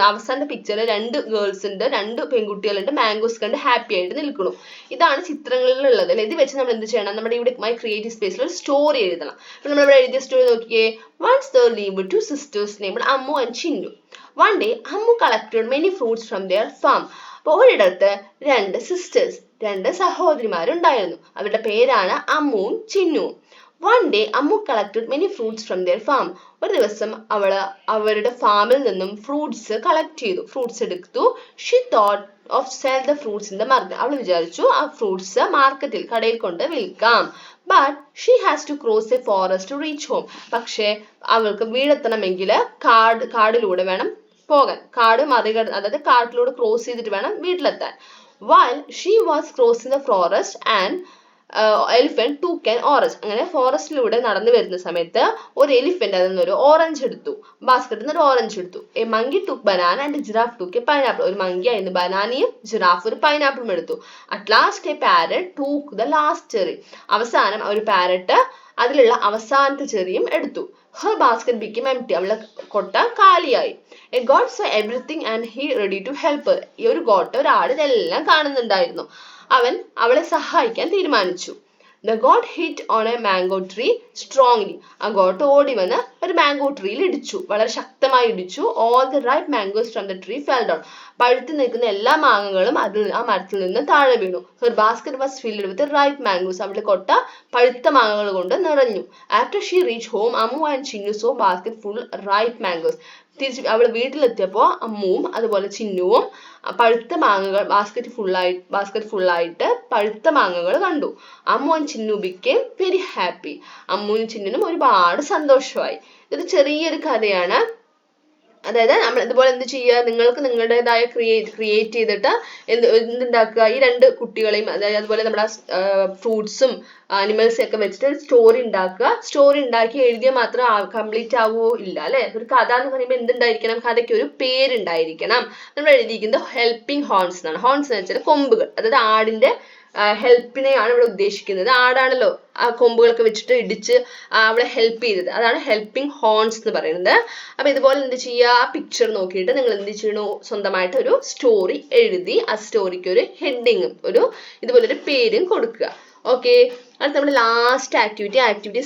അവസാനത്തെ പിക്ചറിൽ രണ്ട് ഗേൾസ് ഉണ്ട്, രണ്ട് പെൺകുട്ടികളുണ്ട്, മാംഗോസ് കണ്ട് ഹാപ്പി ആയിട്ട് നിൽക്കുന്നു. ഇതാണ് ചിത്രങ്ങളിലുള്ളത് അല്ലെ? ഇത് വെച്ച് നമ്മൾ എന്ത് ചെയ്യണം? നമ്മുടെ ഇവിടെ മൈ ക്രിയേറ്റീവ് സ്പേസിൽ ഒരു സ്റ്റോറി എഴുതണം. അപ്പൊ നമ്മളിവിടെ എഴുതിയ സ്റ്റോറി നോക്കിയേ. Once there lived two sisters named Ammu and Chinnu. One day Ammu collected many fruits from their farm. അപ്പോൾ ഒരിടത്ത് രണ്ട് സിസ്റ്റേഴ്സ്, രണ്ട് സഹോദരിമാരുണ്ടായിരുന്നു. അവരുടെ പേരാണ് അമ്മുവും ചിന്നുവും. One day Ammu collected many fruits from their farm. ഒരു ദിവസം അവരുടെ ഫാമിൽ നിന്നും ഫ്രൂട്ട്സ് കളക്ട് ചെയ്തു, ഫ്രൂട്ട്സ് എടുത്തു. She thought of sell the fruits in the market. അവൾ വിചാരിച്ചു ആ ഫ്രൂട്ട്സ് മാർക്കറ്റിൽ, കടയിൽ കൊണ്ട് വിൽക്കാം. But she has to cross a forest to reach home. പക്ഷേ അവൾക്ക് വീടെത്തണമെങ്കിൽ കാടിലൂടെ വേണം പോകാൻ. കാട് അതായത് കാട്ടിലൂടെ ക്രോസ് ചെയ്തിട്ട് വേണം വീട്ടിലെത്താൻ. While she was crossing the forest, and elephant took an orange. അങ്ങനെ ഫോറസ്റ്റിലൂടെ നടന്നു വരുന്ന സമയത്ത് ഒരു എലിഫന്റ് അതിൽ നിന്ന് ഒരു ഓറഞ്ച് എടുത്തു, ബാസ്ക്കറ്റിൽ നിന്ന് ഒരു ഓറഞ്ച് എടുത്തു. A monkey took banana and giraffe took a pineapple. ഒരു മങ്കി ആയിരുന്നു ബനാനയും ജിറാഫ് ഒരു പൈനാപ്പിളും എടുത്തു. At last a parrot took the last cherry. അവസാനം ഒരു പാരറ്റ് അതിലുള്ള അവസാനത്തെ ചെറിയും എടുത്തു. Her basket became empty. അവളുടെ കൊട്ട കാലിയായി. A god saw everything and he ready to help her. ഈ ഒരു ഗോട്ട്, ഒരാൾ ഇതെല്ലാം കാണുന്നുണ്ടായിരുന്നു. അവൻ അവളെ സഹായിക്കാൻ തീരുമാനിച്ചു. The god hit on a mango tree strongly. ആ ഗോട്ട് ഓടി വന്ന് ഒരു മാംഗോ ട്രീയിൽ ഇടിച്ചു, വളരെ ശക്തമായി ഇടിച്ചു. All the ripe mangoes from the tree fell down. പഴുത്തു നിൽക്കുന്ന എല്ലാ മാങ്ങകളും ആ മരത്തിൽ നിന്ന് താഴെ വീണു. Her basket was filled with ripe mangoes. അവളുടെ കൊട്ട പഴുത്ത മാങ്ങകൾ കൊണ്ട് നിറഞ്ഞു. After she reached home, Ammu and Chinnu saw basket full ripe mangoes. അവൾ വീട്ടിലെത്തിയപ്പോൾ അമ്മുവും അതുപോലെ ചിന്നുവും പഴുത്ത മാങ്ങകൾ ബാസ്ക്കറ്റ് ഫുള്ളായിട്ട് പഴുത്ത മാങ്ങകൾ കണ്ടു. Ammu and Chinnu became very happy. അമ്മുവിനും ചിന്നുവിനും ഒരുപാട് സന്തോഷമായി. ഇത് ചെറിയൊരു കഥയാണ്. അതായത് നമ്മൾ ഇതുപോലെ എന്ത് ചെയ്യുക? നിങ്ങൾക്ക് നിങ്ങളുടേതായ ക്രിയേറ്റ് ചെയ്തിട്ട് എന്തുണ്ടാക്കുക? ഈ രണ്ട് കുട്ടികളെയും അതുപോലെ നമ്മുടെ ഫ്രൂട്ട്സും ആനിമൽസും ഒക്കെ വെച്ചിട്ട് സ്റ്റോറി ഉണ്ടാക്കുക. സ്റ്റോറി ഉണ്ടാക്കി എഴുതിയാൽ മാത്രം കംപ്ലീറ്റ് ആവുമോ? ഇല്ല അല്ലെ? ഒരു കഥ എന്ന് പറയുമ്പോൾ എന്തുണ്ടായിരിക്കണം? കഥയ്ക്ക് ഒരു പേരുണ്ടായിരിക്കണം. നമ്മൾ എഴുതിയിരിക്കുന്നത് ഹെൽപ്പിംഗ് ഹോൺസ് എന്നാണ്. ഹോൺസ് എന്ന് വെച്ചാൽ കൊമ്പുകൾ, അതായത് ആടിന്റെ ഹെൽപ്പിനെയാണ് ഇവിടെ ഉദ്ദേശിക്കുന്നത്. ആടാണല്ലോ ആ കൊമ്പുകളൊക്കെ വെച്ചിട്ട് ഇടിച്ച് അവളെ ഹെൽപ്പ് ചെയ്തത്, അതാണ് ഹെൽപ്പിംഗ് ഹോൺസ് എന്ന് പറയുന്നത്. അപ്പൊ ഇതുപോലെ എന്ത് ചെയ്യുക, ആ പിക്ചർ നോക്കിയിട്ട് നിങ്ങൾ എന്ത് ചെയ്യണു, സ്വന്തമായിട്ട് ഒരു സ്റ്റോറി എഴുതി ആ സ്റ്റോറിക്ക് ഒരു ഹെഡിങ്ങും ഇതുപോലൊരു പേരും കൊടുക്കുക. ഓക്കെ, അത് നമ്മുടെ ലാസ്റ്റ് ആക്ടിവിറ്റി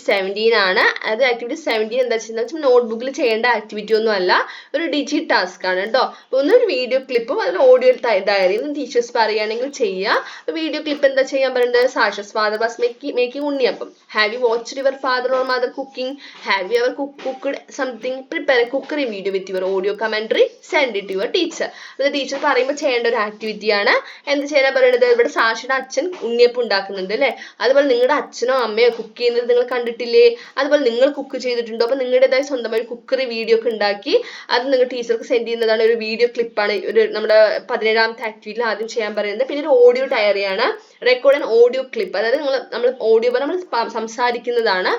17 ആണ്. അത് ആക്ടിവിറ്റി 17 എന്താ വെച്ചാൽ നോട്ട്ബുക്കിൽ ചെയ്യേണ്ട ആക്ടിവിറ്റി ഒന്നും അല്ല, ഒരു ഡിജി ടാസ്ക് ആണ് കേട്ടോ. ഒന്നൊരു വീഡിയോ ക്ലിപ്പും അതിൽ ഓഡിയോ ഡയറിയും ടീച്ചേഴ്സ് പറയുകയാണെങ്കിൽ ചെയ്യുക. വീഡിയോ ക്ലിപ്പ് എന്താ ചെയ്യാൻ പറയുന്നത്, Sasha's father was making unniyappam. Have you watched your father or mother cooking? Have you ever cooked something? Prepare a cookery video with your audio commentary, send it to your teacher. അത് teacher പറയുമ്പോൾ ചെയ്യേണ്ട ഒരു ആക്ടിവിറ്റിയാണ്. എന്ത് ചെയ്യാനാ പറയുന്നത്, ഇവിടെ സാഷിയുടെ അച്ഛൻ ഉണ്ണിയപ്പം ഉണ്ടാക്കുന്നുണ്ട് അല്ലേ, അതുപോലെ നിങ്ങളുടെ അച്ഛനോ അമ്മയോ കുക്ക് ചെയ്യുന്നത് നിങ്ങൾ കണ്ടിട്ടില്ലേ, അതുപോലെ നിങ്ങൾ കുക്ക് ചെയ്തിട്ടുണ്ടോ? അപ്പൊ നിങ്ങളുടേതായ സ്വന്തമായി കുക്കറി വീഡിയോ ഒക്കെ ഉണ്ടാക്കി അത് നിങ്ങൾ ടീച്ചർക്ക് സെൻഡ് ചെയ്യുന്നതാണ്. ഒരു വീഡിയോ ക്ലിപ്പാണ് നമ്മുടെ 17ാമത്തെ ആക്ടിവിറ്റിയിൽ ആദ്യം ചെയ്യാൻ പറയുന്നത്. പിന്നെ ഒരു ഓഡിയോ ഡയറിയാണ്, റെക്കോർഡ് ആൻഡ് ഓഡിയോ ക്ലിപ്പ്. അതായത് നമ്മൾ ഓഡിയോ നമ്മൾ സംസാരിക്കുന്ന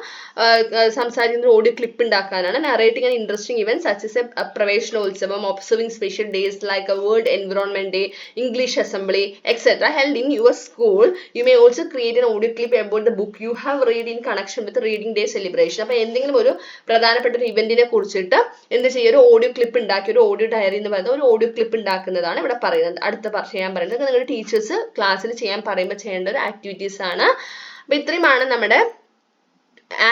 ഓഡിയോ ക്ലിപ്പ് ഉണ്ടാക്കാനാണ്. Narrating and interesting events such as a Praveshanolsavam, observing special days like a world environment day, English assembly etcetera held in your school. You may also create an audio clip about the book you have read in connection with the reading day celebration. അപ്പൊ എന്തെങ്കിലും ഒരു പ്രധാനപ്പെട്ട ഒരു ഇവന്റിനെ കുറിച്ചിട്ട് എന്ത് ചെയ്യുക, ഒരു audio clip ഉണ്ടാക്കി, ഒരു ഓഡിയോ ഡയറി എന്ന് പറയുന്നത് ഒരു ഓഡിയോ ക്ലിപ്പ് ഉണ്ടാക്കുന്നതാണ് ഇവിടെ പറയുന്നത്. ചെയ്യാൻ പറയുന്നത് നിങ്ങളുടെ ടീച്ചേഴ്സ് ക്ലാസ്സിൽ ചെയ്യാൻ പറയുമ്പോൾ ചെയ്യേണ്ട ഒരു ആക്ടിവിറ്റീസ് ആണ്. അപ്പൊ ഇത്രയുമാണ് നമ്മുടെ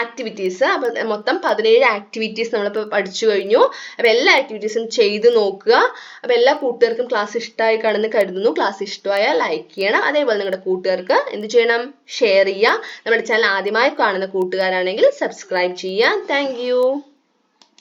ആക്ടിവിറ്റീസ്. അപ്പൊ മൊത്തം 17 ആക്ടിവിറ്റീസ് നമ്മളിപ്പോൾ പഠിച്ചു കഴിഞ്ഞു. അപ്പൊ എല്ലാ ആക്ടിവിറ്റീസും ചെയ്ത് നോക്കുക. അപ്പൊ എല്ലാ കൂട്ടുകാർക്കും ക്ലാസ് ഇഷ്ടമായി കാണുമെന്ന് കരുതുന്നു. ക്ലാസ് ഇഷ്ടമായാൽ ലൈക്ക് ചെയ്യണം. അതേപോലെ നിങ്ങളുടെ കൂട്ടുകാർക്ക് എന്ത് ചെയ്യണം, ഷെയർ ചെയ്യുക. നമ്മുടെ ചാനൽ ആദ്യമായി കാണുന്ന കൂട്ടുകാരാണെങ്കിൽ സബ്സ്ക്രൈബ് ചെയ്യുക. താങ്ക്